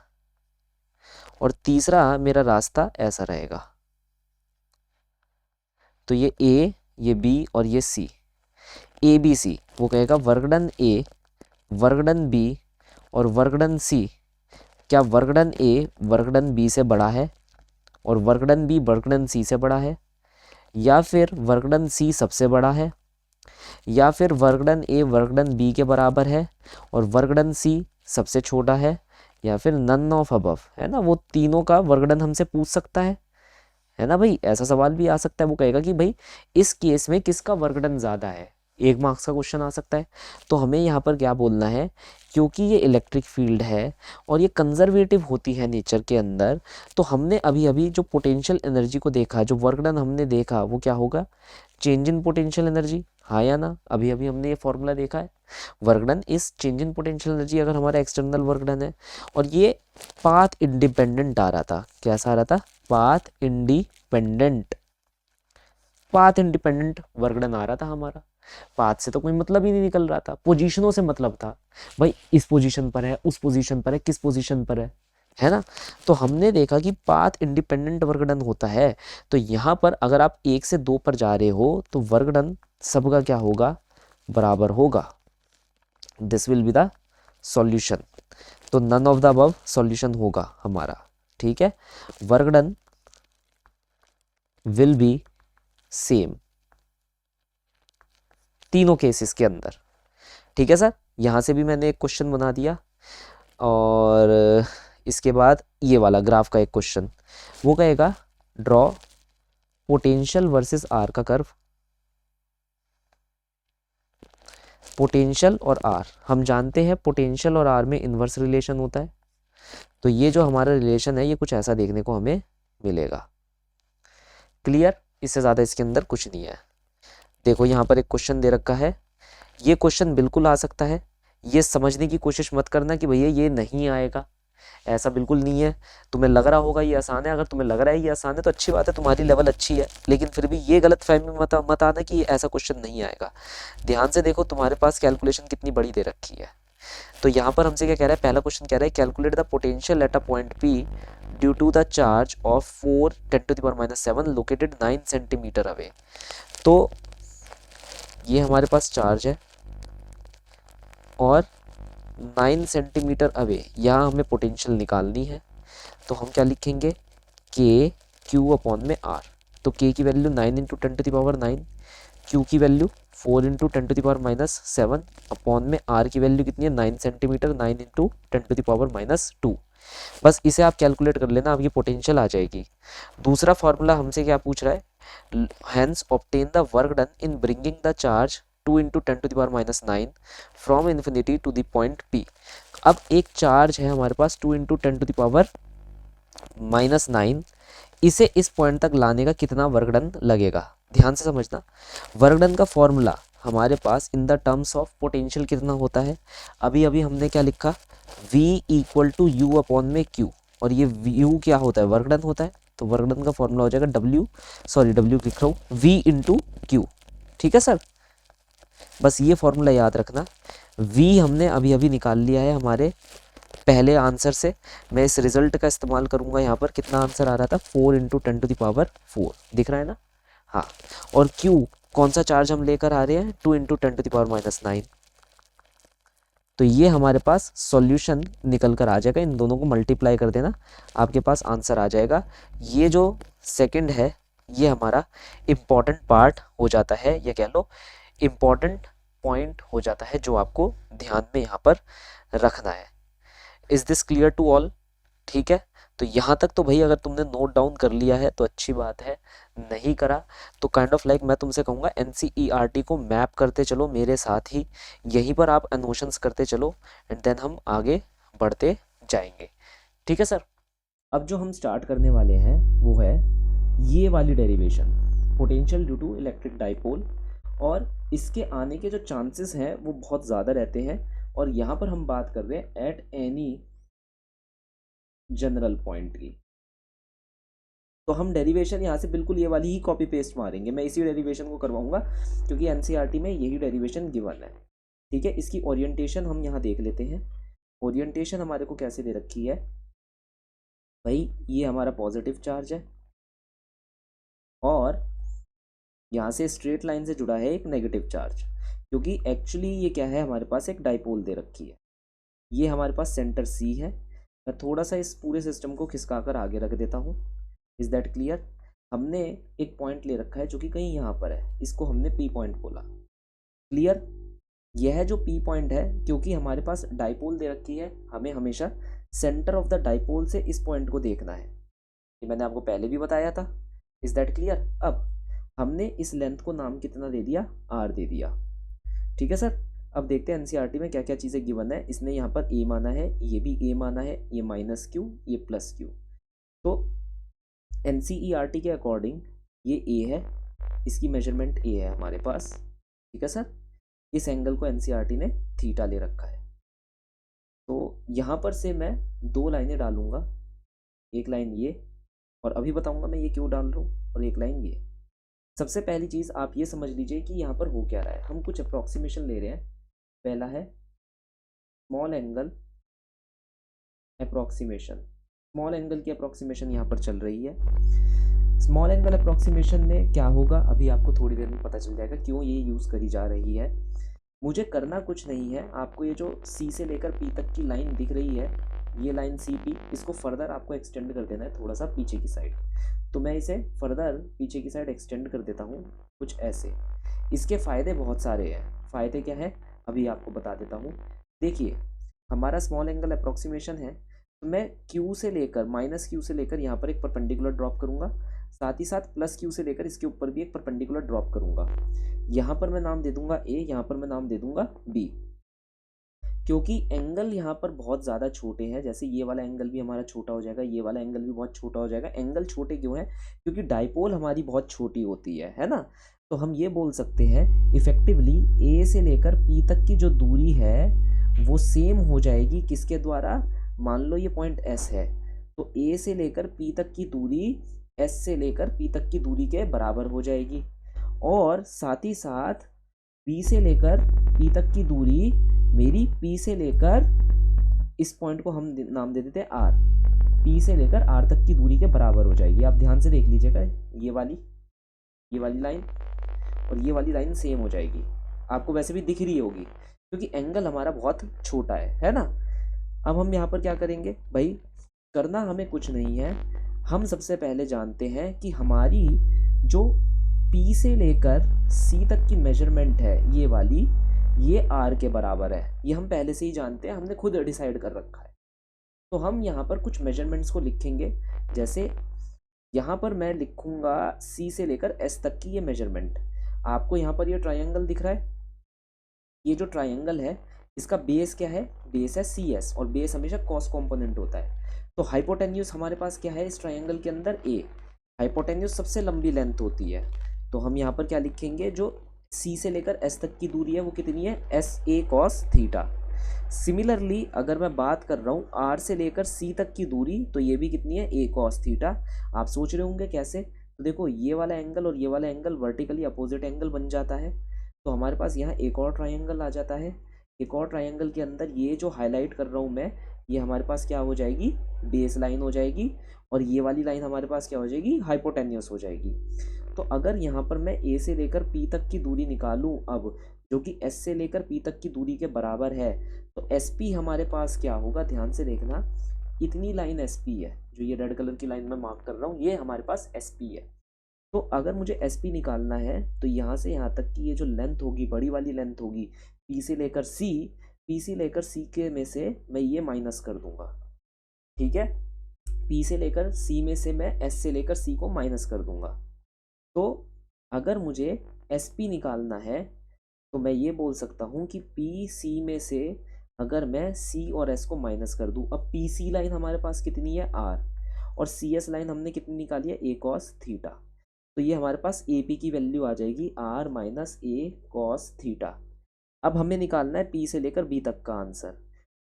और तीसरा मेरा रास्ता ऐसा रहेगा। तो ये A, ये B और ये C, A B C, वो कहेगा work done A, work done B और वर्क डन C, क्या work done A work done B से बड़ा है और work done B work done C से बड़ा है, या फिर वर्क डन C सबसे बड़ा है, या फिर work done A work done B के बराबर है और वर्क डन C सबसे छोटा है, या फिर नन ऑफ अबव, है ना? वो तीनों का वर्क डन हमसे पूछ सकता है ना भाई? ऐसा सवाल भी आ सकता है, वो कहेगा कि भाई इस केस में किसका वर्क डन ज़्यादा है, 1 मार्क्स का क्वेश्चन आ सकता है। तो हमें यहाँ पर क्या बोलना है, क्योंकि ये इलेक्ट्रिक फील्ड है और ये कंजर्वेटिव होती है नेचर के अंदर, तो हमने अभी अभी जो पोटेंशियल एनर्जी को देखा, जो वर्क डन हमने देखा, वो क्या होगा, चेंज इन पोटेंशियल एनर्जी, हाँ या ना? अभी अभी हमने ये फॉर्मूला देखा है, work done is change in potential energy अगर हमारा एक्सटर्नल वर्क डन है। और ये पाथ इंडिपेंडेंट आ रहा था, कैसा आ रहा था, path independent, path independent work done आ रहा था हमारा। पाथ से तो कोई मतलब ही नहीं निकल रहा था, पोजीशनों से मतलब था, भाई इस पोजीशन पर है, उस पोजीशन पर है, किस पोजीशन पर है ना? तो हमने देखा कि पाथ इंडिपेंडेंट वर्क डन होता है। तो यहाँ पर अगर आप 1 से 2 पर जा रहे हो तो वर्क डन सबका क्या होगा, बराबर होगा। This will be the solution. तो none of the above solution होगा हमारा, ठीक है। Work done will be same तीनों केसेस के अंदर, ठीक है सर। यहाँ से भी मैंने एक क्वेश्चन बना दिया, और इसके बाद ये वाला ग्राफ का एक क्वेश्चन, वो कहेगा ड्रॉ पोटेंशियल वर्सेस आर का कर्व। पोटेंशियल और आर, हम जानते हैं पोटेंशियल और आर में इन्वर्स रिलेशन होता है, तो ये जो हमारा रिलेशन है ये कुछ ऐसा देखने को हमें मिलेगा। क्लियर, इससे ज़्यादा इसके अंदर कुछ नहीं है। देखो यहाँ पर एक क्वेश्चन दे रखा है, ये क्वेश्चन बिल्कुल आ सकता है, ये समझने की कोशिश मत करना कि भैया ये नहीं आएगा, ऐसा बिल्कुल नहीं है। तुम्हें लग रहा होगा ये आसान है, अगर तुम्हें लग रहा है ये आसान है तो अच्छी बात है, तुम्हारी लेवल अच्छी है, लेकिन फिर भी ये गलत फहमी मत आना कि ऐसा क्वेश्चन नहीं आएगा। ध्यान से देखो तुम्हारे पास कैलकुलेशन कितनी बड़ी दे रखी है। तो यहाँ पर हमसे क्या कह रहा है, पहला क्वेश्चन कह रहा है calculate the potential at a point P due to the charge of 4 10⁻⁷ located 9 centimetre away. तो ये हमारे पास चार्ज है और 9 सेंटीमीटर अवे, यहाँ हमें पोटेंशियल निकालनी है। तो हम क्या लिखेंगे, के क्यू अपॉन में आर। तो के की वैल्यू 9 × 10⁹, क्यू की वैल्यू 4 × 10⁻⁷, अपॉन में आर की वैल्यू कितनी है 9 सेंटीमीटर, 9 × 10⁻²। बस इसे आप कैलकुलेट कर लेना, आपकी पोटेंशियल आ जाएगी। दूसरा फॉर्मूला हमसे क्या पूछ रहा है, hence obtain the work done in bringing the charge 2 × 10⁻⁹ from infinity to the point P। अब एक चार्ज है हमारे पास 2 × 10⁻⁹, इसे इस पॉइंट तक लाने का कितना वर्क डन लगेगा। ध्यान से समझना, वर्क डन का फॉर्मूला हमारे पास in the terms of potential कितना होता है। अभी अभी हमने क्या लिखा, V = U अपॉन में Q, और ये U क्या होता है, वर्क डन होता है। तो वर्क डन का फॉर्मूला हो जाएगा W लिख रहा हूँ, V × Q, ठीक है सर। बस ये फॉर्मूला याद रखना। V हमने अभी अभी निकाल लिया है हमारे पहले आंसर से, मैं इस रिजल्ट का इस्तेमाल करूंगा। यहाँ पर कितना आंसर आ रहा था, 4 × 10⁴ दिख रहा है ना, हाँ। और Q कौन सा चार्ज हम लेकर आ रहे हैं, 2 × 10⁻⁹। तो ये हमारे पास सॉल्यूशन निकल कर आ जाएगा, इन दोनों को मल्टीप्लाई कर देना, आपके पास आंसर आ जाएगा। ये जो सेकंड है ये हमारा इम्पॉर्टेंट पार्ट हो जाता है, या कह लो इम्पॉर्टेंट पॉइंट हो जाता है, जो आपको ध्यान में यहाँ पर रखना है। Is this clear to all, ठीक है। तो यहाँ तक तो भाई अगर तुमने नोट डाउन कर लिया है तो अच्छी बात है, नहीं करा तो काइंड ऑफ लाइक मैं तुमसे कहूँगा NCERT को मैप करते चलो मेरे साथ ही, यहीं पर आप नोशंस करते चलो, एंड देन हम आगे बढ़ते जाएंगे, ठीक है सर। अब जो हम स्टार्ट करने वाले हैं वो है ये वाली derivation, potential due to electric dipole, और इसके आने के जो चांसेस हैं वो बहुत ज़्यादा रहते हैं। और यहाँ पर हम बात कर रहे हैं एट एनी जनरल पॉइंट की। तो हम डेरिवेशन यहाँ से बिल्कुल ये वाली ही कॉपी पेस्ट मारेंगे, मैं इसी डेरिवेशन को करवाऊंगा क्योंकि NCERT में यही डेरिवेशन गिवन है, ठीक है। इसकी ओरिएंटेशन हम यहाँ देख लेते हैं। ओरिएंटेशन हमारे को कैसे दे रखी है भाई, ये हमारा पॉजिटिव चार्ज है और यहाँ से स्ट्रेट लाइन से जुड़ा है एक नेगेटिव चार्ज, क्योंकि एक्चुअली ये क्या है, हमारे पास एक डाइपोल दे रखी है। ये हमारे पास सेंटर C है। मैं थोड़ा सा इस पूरे सिस्टम को खिसका कर आगे रख देता हूँ। Is that clear. हमने एक पॉइंट ले रखा है जो कि कहीं यहाँ पर है, इसको हमने P पॉइंट बोला। क्लियर। यह जो P पॉइंट है, क्योंकि हमारे पास डाइपोल दे रखी है, हमें हमेशा सेंटर ऑफ द डाइपोल से इस पॉइंट को देखना है, ये मैंने आपको पहले भी बताया था। Is that clear. अब हमने इस लेंथ को नाम कितना दे दिया, R दे दिया, ठीक है सर। अब देखते हैं NCERT में क्या क्या चीज़ें गिवन है। इसने यहाँ पर A माना है, ये भी A माना है, ये -Q, ये +Q। तो NCERT के अकॉर्डिंग ये A है, इसकी मेजरमेंट A है हमारे पास, ठीक है सर। इस एंगल को NCERT ने थीटा ले रखा है। तो यहाँ पर से मैं दो लाइनें डालूंगा, एक लाइन ये, और अभी बताऊंगा मैं ये क्यों डाल रहा हूँ, और एक लाइन ये। सबसे पहली चीज़ आप ये समझ लीजिए कि यहाँ पर हो क्या रहा है। हम कुछ अप्रॉक्सीमेशन ले रहे हैं। पहला है small angle approximation. Small angle की अप्रॉक्सीमेशन यहाँ पर चल रही है। स्मॉल एंगल अप्रॉक्सीमेशन में क्या होगा अभी आपको थोड़ी देर में पता चल जाएगा क्यों ये यूज़ करी जा रही है। मुझे करना कुछ नहीं है, आपको ये जो सी से लेकर पी तक की लाइन दिख रही है, ये लाइन सी पी, इसको फर्दर आपको एक्सटेंड कर देना है थोड़ा सा पीछे की साइड। तो मैं इसे फर्दर पीछे की साइड एक्सटेंड कर देता हूँ कुछ ऐसे। इसके फ़ायदे बहुत सारे हैं। फ़ायदे क्या है अभी आपको बता देता हूँ। देखिए, हमारा स्मॉल एंगल अप्रोक्सीमेशन है, तो मैं क्यू से लेकर माइनस क्यू से लेकर यहाँ पर एक परपेंडिकुलर ड्रॉप करूँगा, साथ ही साथ प्लस क्यू से लेकर इसके ऊपर भी एक परपेंडिकुलर ड्रॉप करूँगा। यहाँ पर मैं नाम दे दूंगा ए, यहाँ पर मैं नाम दे दूंगा बी। क्योंकि एंगल यहाँ पर बहुत ज़्यादा छोटे हैं, जैसे ये वाला एंगल भी हमारा छोटा हो जाएगा, ये वाला एंगल भी बहुत छोटा हो जाएगा। एंगल छोटे क्यों हैं? क्योंकि डाइपोल हमारी बहुत छोटी होती है ना। तो हम ये बोल सकते हैं इफेक्टिवली ए से लेकर पी तक की जो दूरी है वो सेम हो जाएगी किसके द्वारा? मान लो ये पॉइंट एस है, तो ए से लेकर पी तक की दूरी एस से लेकर पी तक की दूरी के बराबर हो जाएगी। और साथ ही साथ पी से लेकर पी तक की दूरी मेरी पी से लेकर इस पॉइंट को हम नाम दे देते हैं आर, पी से लेकर आर तक की दूरी के बराबर हो जाएगी। आप ध्यान से देख लीजिएगा, ये वाली लाइन और ये वाली लाइन सेम हो जाएगी, आपको वैसे भी दिख रही होगी क्योंकि एंगल हमारा बहुत छोटा है ना। अब हम यहाँ पर क्या करेंगे भाई? करना हमें कुछ नहीं है, हम सबसे पहले जानते हैं कि हमारी जो P से लेकर C तक की मेजरमेंट है ये वाली, ये R के बराबर है। ये हम पहले से ही जानते हैं, हमने खुद डिसाइड कर रखा है। तो हम यहाँ पर कुछ मेजरमेंट्स को लिखेंगे, जैसे यहाँ पर मैं लिखूंगा C से लेकर S तक की ये मेजरमेंट। आपको यहाँ पर ये ट्रायंगल दिख रहा है, ये जो ट्रायंगल है इसका बेस क्या है? बेस है CS, और बेस हमेशा कॉस कॉम्पोनेंट होता है। तो हाइपोटेन्यूज हमारे पास क्या है इस ट्रायंगल के अंदर? A। हाइपोटेन्यूज सबसे लंबी लेंथ होती है, तो हम यहाँ पर क्या लिखेंगे? जो C से लेकर S तक की दूरी है वो कितनी है? SA cos theta. सिमिलरली अगर मैं बात कर रहा हूँ R से लेकर C तक की दूरी, तो ये भी कितनी है? A cos theta. आप सोच रहे होंगे कैसे? तो देखो, ये वाला एंगल और ये वाला एंगल वर्टिकली अपोजिट एंगल बन जाता है, तो हमारे पास यहाँ एक और ट्रायंगल आ जाता है। एक और ट्रायंगल के अंदर ये जो हाईलाइट कर रहा हूँ मैं, ये हमारे पास क्या हो जाएगी? बेस लाइन हो जाएगी, और ये वाली लाइन हमारे पास क्या हो जाएगी? हाइपोटेन्यूस हो जाएगी। तो अगर यहाँ पर मैं ए से लेकर पी तक की दूरी निकालूं अब, जो कि एस से लेकर पी तक की दूरी के बराबर है, तो एस पी हमारे पास क्या होगा? ध्यान से देखना, इतनी लाइन एस पी है, जो ये रेड कलर की लाइन में मार्क कर रहा हूँ, ये हमारे पास एस पी है। तो अगर मुझे एस पी निकालना है तो यहाँ से यहाँ तक की ये जो लेंथ होगी, बड़ी वाली लेंथ होगी, पी से लेकर सी, पी से लेकर सी के में से मैं ये माइनस कर दूंगा, ठीक है? पी से लेकर सी में से मैं एस से लेकर सी को माइनस कर दूंगा। तो अगर मुझे एस पी निकालना है तो मैं ये बोल सकता हूँ कि पी सी में से अगर मैं सी और एस को माइनस कर दूँ, अब पी सी लाइन हमारे पास कितनी है? आर, और सी एस लाइन हमने कितनी निकाली है? ए कॉस थीटा। तो ये हमारे पास ए पी की वैल्यू आ जाएगी r minus a cos theta. अब हमें निकालना है पी से लेकर बी तक का आंसर।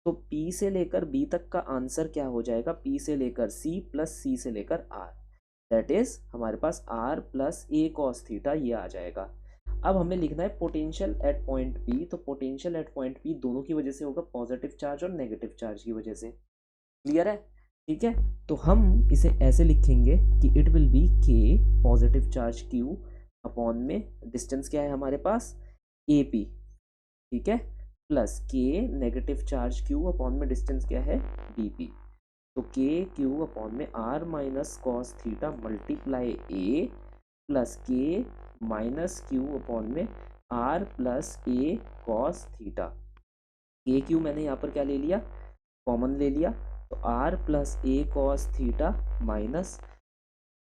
तो पी से लेकर बी तक का आंसर क्या हो जाएगा? पी से लेकर सी प्लस सी से लेकर आर, दैट इज हमारे पास r plus a cos theta, ये आ जाएगा। अब हमें लिखना है पोटेंशियल एट पॉइंट पी। तो पोटेंशियल एट पॉइंट पी दोनों की वजह से होगा, पॉजिटिव चार्ज और नेगेटिव चार्ज की वजह से। क्लियर है? ठीक है, तो हम इसे ऐसे लिखेंगे कि इट विल बी के पॉजिटिव चार्ज क्यू अपॉन में डिस्टेंस क्या है हमारे पास? ए पी, ठीक है, प्लस के नेगेटिव चार्ज क्यू अपॉन में डिस्टेंस क्या है? D p. तो के क्यू अपॉन में r minus cos theta multiply a plus k minus q upon में r plus a cos theta. K q मैंने यहाँ पर क्या ले लिया? कॉमन ले लिया, तो r plus a cos theta minus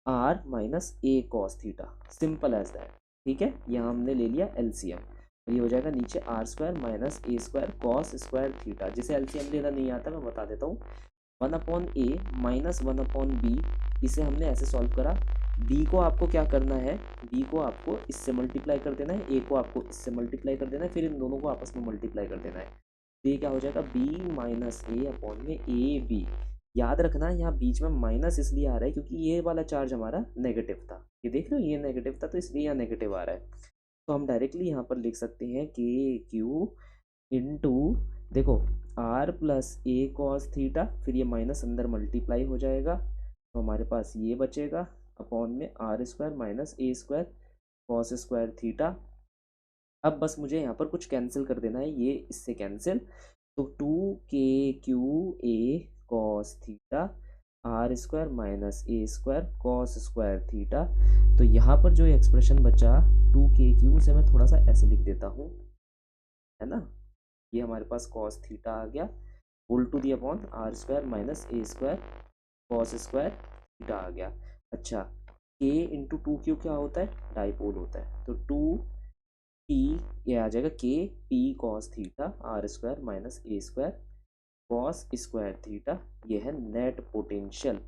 r minus a cos theta, simple as that. ठीक है, यहाँ हमने ले लिया एलसीएम, ये हो जाएगा नीचे r square minus a square cos square theta. जिसे एलसीएम लेना नहीं आता मैं बता देता हूँ, 1 ए माइनस 1 बी, इसे हमने ऐसे सॉल्व करा। बी को आपको क्या करना है? बी को आपको इससे मल्टीप्लाई कर देना है, ए को आपको इससे मल्टीप्लाई कर देना है, फिर इन दोनों को आपस में मल्टीप्लाई कर देना है। तो ये क्या हो जाएगा? बी माइनस ए अपॉन में ए बी। याद रखना यहाँ बीच में माइनस इसलिए आ रहा है क्योंकि ये वाला चार्ज हमारा नेगेटिव था, ये देख रहे हो, ये नेगेटिव था तो इसलिए यहाँ नेगेटिव आ रहा है। तो हम डायरेक्टली यहाँ पर लिख सकते हैं के क्यू इंटू, देखो, r plus a cos theta, फिर ये माइनस अंदर मल्टीप्लाई हो जाएगा, तो हमारे पास ये बचेगा अपॉन में r square minus a square cos square theta अब बस मुझे यहाँ पर कुछ कैंसिल कर देना है, ये इससे कैंसिल, तो 2k⁴ cos theta r square minus a square cos square theta. तो यहाँ पर जो एक्सप्रेशन बचा 2k³ से मैं थोड़ा सा ऐसे लिख देता हूँ, है ना, ये हमारे पास कॉस थीटा आ गया, whole two d upon r square minus a square cos square theta आ गया। अच्छा, k इंटू 2q क्या होता है, डाइपोल होता है, तो 2p ये आ जाएगा k p cos theta r square minus a square cos square theta, ये है नेट पोटेंशियल।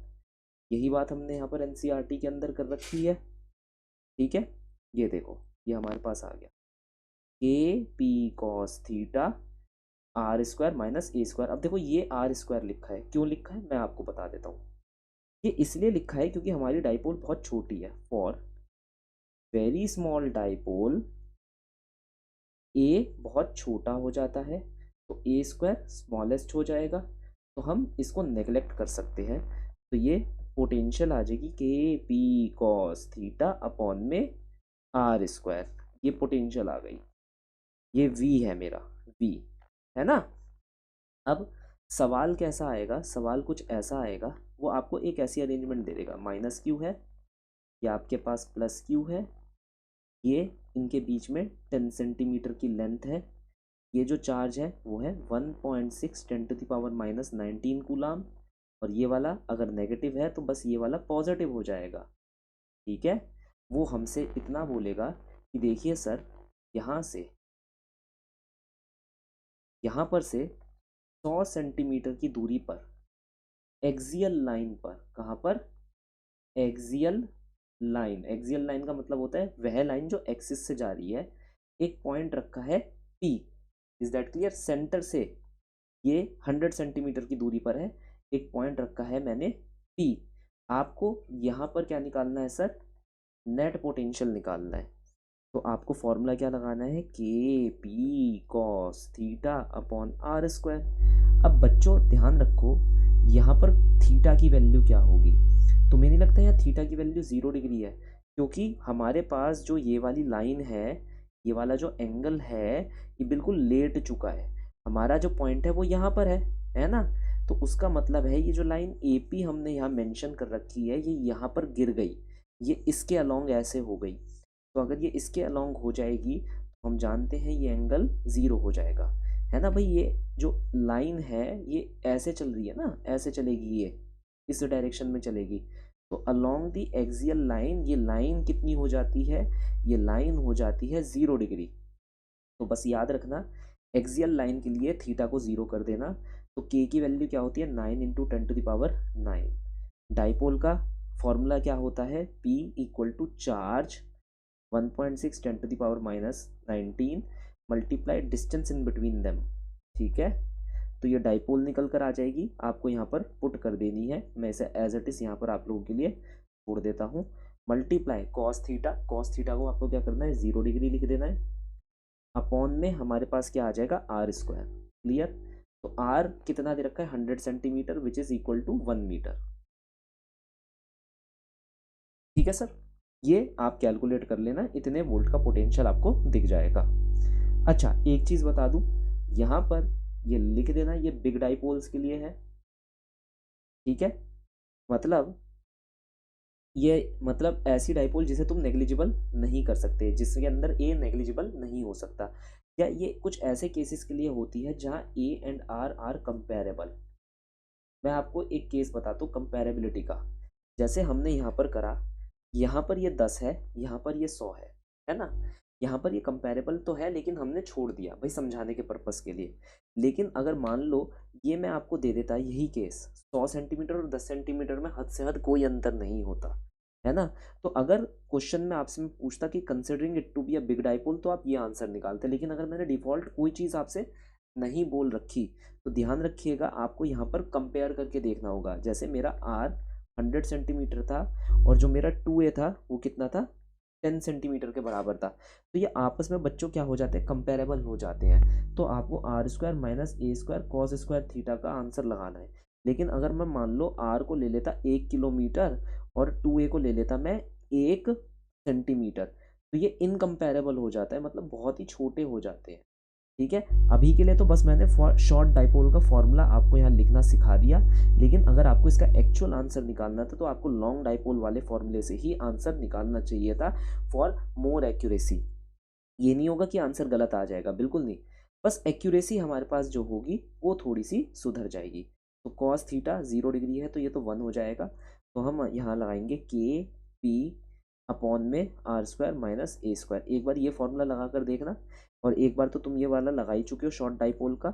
यही बात हमने यहाँ पर एनसीईआरटी के अंदर कर रखी है, ठीक है। ये देखो, ये हमारे पास आ गया k p cos theta r square minus a square. अब देखो ये आर स्क्वायर लिखा है, क्यों लिखा है मैं आपको बता देता हूँ। ये इसलिए लिखा है क्योंकि हमारी डाइपोल बहुत छोटी है, फॉर वेरी स्मॉल डाइपोल ए बहुत छोटा हो जाता है तो ए स्क्वायर स्मॉलेस्ट हो जाएगा, तो हम इसको नेग्लेक्ट कर सकते हैं। तो ये पोटेंशियल आ जाएगी के पी कॉस थीटा अपॉन में आर स्क्वायर, ये पोटेंशियल आ गई, ये वी है मेरा, वी है ना। अब सवाल कैसा आएगा, सवाल कुछ ऐसा आएगा, वो आपको एक ऐसी अरेंजमेंट दे देगा, माइनस क्यू है या आपके पास प्लस क्यू है, ये इनके बीच में 10 सेंटीमीटर की लेंथ है, ये जो चार्ज है वो है 1.6 10⁻⁻19 कूलाम, और ये वाला अगर नेगेटिव है तो बस ये वाला पॉजिटिव हो जाएगा, ठीक है। वो हमसे इतना बोलेगा कि देखिए सर, यहाँ से यहाँ पर से 100 सेंटीमीटर की दूरी पर एक्सियल लाइन पर, कहाँ पर, एक्सियल लाइन, एक्सियल लाइन का मतलब होता है वह लाइन जो एक्सिस से जा रही है, एक पॉइंट रखा है P, is that clear. Centre से ये 100 सेंटीमीटर की दूरी पर है, एक पॉइंट रखा है मैंने P। आपको यहाँ पर क्या निकालना है सर, नेट पोटेंशियल निकालना है। तो आपको फॉर्मूला क्या लगाना है, k p cos theta upon r square. अब बच्चों ध्यान रखो, यहाँ पर थीटा की वैल्यू क्या होगी, तो मुझे नहीं लगता यहाँ थीटा की वैल्यू 0 डिग्री है, क्योंकि हमारे पास जो ये वाली लाइन है, ये वाला जो एंगल है, ये बिल्कुल लेट चुका है, हमारा जो पॉइंट है वो यहाँ पर है ना। तो उसका मतलब है ये जो लाइन ए पी हमने यहाँ मेंशन कर रखी है, ये यहाँ पर गिर गई, ये इसके अलोंग ऐसे हो गई। तो अगर ये इसके अलोंग हो जाएगी तो हम जानते हैं ये एंगल 0 हो जाएगा, है ना भाई। ये जो लाइन है ये ऐसे चल रही है ना, ऐसे चलेगी, ये इस डायरेक्शन में चलेगी, तो अलोंग दी एक्सियल लाइन ये लाइन कितनी हो जाती है, ये लाइन हो जाती है 0 डिग्री। तो बस याद रखना, एक्सियल लाइन के लिए थीटा को 0 कर देना, तो के की वैल्यू क्या होती है, 9 × 10⁻⁹। डाइपोल का फॉर्मूला क्या होता है, P = charge 1.6 10⁻⁻19 multiply distance in between them, ठीक है। तो ये डाइपोल निकल कर आ जाएगी, आपको यहाँ पर पुट कर देनी है, मैं इसे एज इट इज यहाँ पर आप लोगों के लिए छोड़ देता हूँ। Multiply cos theta, cos theta को आपको क्या करना है, 0 डिग्री लिख देना है, अपॉन में हमारे पास क्या आ जाएगा, आर स्क्वायर, क्लियर। तो आर कितना दे रखा है, 100 centimetre which is equal to 1 metre, ठीक है सर। ये आप कैलकुलेट कर लेना, इतने वोल्ट का पोटेंशियल आपको दिख जाएगा। अच्छा एक चीज बता दूं, यहाँ पर ये लिख देना, ये बिग डाइपोल्स के लिए है, ठीक है। मतलब ये मतलब ऐसी डाइपोल जिसे तुम नेग्लिजिबल नहीं कर सकते, जिसके अंदर ए नेग्लिजिबल नहीं हो सकता, या ये कुछ ऐसे केसेस के लिए होती है जहाँ a and r are comparable. मैं आपको एक केस बताता हूँ कंपेरेबिलिटी का, जैसे हमने यहाँ पर करा, यहाँ पर ये 10 है, यहाँ पर ये 100 है ना। यहाँ पर ये कंपेरेबल तो है लेकिन हमने छोड़ दिया भाई समझाने के पर्पस के लिए। लेकिन अगर मान लो ये मैं आपको दे देता यही केस, 100 सेंटीमीटर और 10 सेंटीमीटर में हद से हद कोई अंतर नहीं होता, है ना। तो अगर क्वेश्चन में आपसे मैं पूछता कि considering it to be a big dipole, तो आप ये आंसर निकालते, लेकिन अगर मैंने डिफॉल्ट कोई चीज़ आपसे नहीं बोल रखी तो ध्यान रखिएगा, आपको यहाँ पर कंपेयर करके देखना होगा। जैसे मेरा आर 100 सेंटीमीटर था और जो मेरा 2a था वो कितना था, 10 सेंटीमीटर के बराबर था, तो ये आपस में बच्चों क्या हो जाते हैं, कंपेरेबल हो जाते हैं। तो आपको r square minus a square cos square theta का आंसर लगाना है। लेकिन अगर मैं मान लो आर को ले लेता 1 किलोमीटर और 2a को ले लेता मैं 1 सेंटीमीटर, तो ये इनकम्पेरेबल हो जाता है, मतलब बहुत ही छोटे हो जाते हैं। ठीक है, अभी के लिए तो बस मैंने शॉर्ट डाइपोल का फॉर्मूला आपको यहाँ लिखना सिखा दिया, लेकिन अगर आपको इसका एक्चुअल आंसर निकालना था तो आपको लॉन्ग डाइपोल वाले फॉर्मूले से ही आंसर निकालना चाहिए था फॉर मोर एक्यूरेसी। ये नहीं होगा कि आंसर गलत आ जाएगा, बिल्कुल नहीं, बस एक्यूरेसी हमारे पास जो होगी वो थोड़ी सी सुधर जाएगी। तो कॉस थीटा 0 डिग्री है तो ये तो 1 हो जाएगा, तो हम यहाँ लगाएंगे के पी अपॉन में r square minus a square. एक बार ये फॉर्मूला लगा कर देखना, और एक बार तो तुम ये वाला लगा ही चुके हो शॉर्ट डाइपोल का,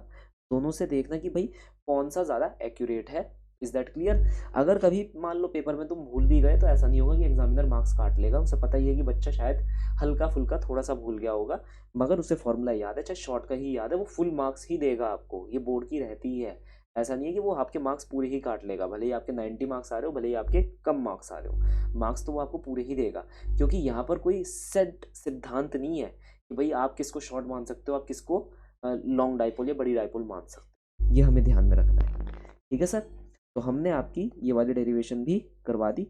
दोनों से देखना कि भाई कौन सा ज़्यादा एक्यूरेट है। Is that clear? अगर कभी मान लो पेपर में तुम भूल भी गए तो ऐसा नहीं होगा कि एग्जामिनर मार्क्स काट लेगा, उसे पता ही है कि बच्चा शायद हल्का फुल्का थोड़ा सा भूल गया होगा, मगर उसे फॉर्मूला याद है, चाहे शॉर्ट का ही याद है, वो फुल मार्क्स ही देगा आपको, ये बोर्ड की रहती है। ऐसा नहीं है कि वो आपके मार्क्स पूरे ही काट लेगा, भले ही आपके 90 मार्क्स आ रहे हो, भले ही आपके कम मार्क्स आ रहे हो, मार्क्स तो वो आपको पूरे ही देगा, क्योंकि यहाँ पर कोई सेट सिद्धांत नहीं है कि भाई आप किसको शॉर्ट मान सकते हो, आप किसको लॉन्ग डाइपोल या बड़ी डाइपोल मान सकते हो, ये हमें ध्यान में रखना है। ठीक है सर, तो हमने आपकी ये वाली डेरिवेशन भी करवा दी,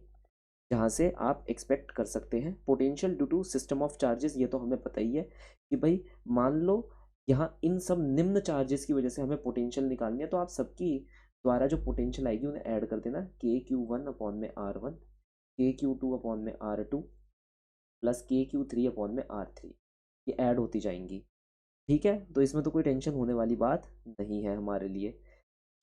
जहाँ से आप एक्सपेक्ट कर सकते हैं potential due to system of charges. ये तो हमें पता ही है कि भाई मान लो यहाँ इन सब निम्न चार्जेस की वजह से हमें पोटेंशियल निकालनी है, तो आप सबकी द्वारा जो पोटेंशियल आएगी उन्हें ऐड कर देना, KQ1 अपॉन में R1, KQ2 अपॉन में R2 प्लस KQ3 अपॉन में R3, ये ऐड होती जाएंगी। ठीक है, तो इसमें तो कोई टेंशन होने वाली बात नहीं है हमारे लिए।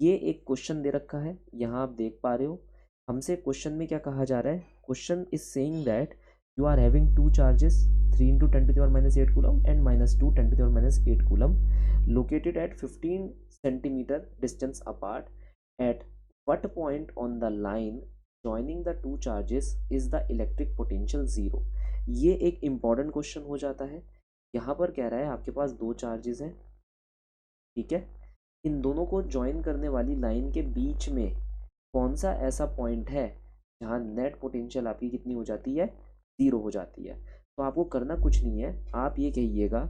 ये एक क्वेश्चन दे रखा है, यहाँ आप देख पा रहे हो, हमसे क्वेश्चन में क्या कहा जा रहा है, question is saying that you are having two charges 3 × 10⁻8 coulomb and -2 10⁻8 coulomb located at 15 centimeter distance apart. At what point on the line joining the two charges is the electric potential 0? ये एक important question हो जाता है। यहाँ पर कह रहा है आपके पास दो चार्जेस हैं, ठीक है, इन दोनों को ज्वाइन करने वाली लाइन के बीच में कौन सा ऐसा पॉइंट है जहाँ नेट पोटेंशियल आपकी कितनी हो जाती है, 0 हो जाती है। तो आपको करना कुछ नहीं है, आप ये कहिएगा,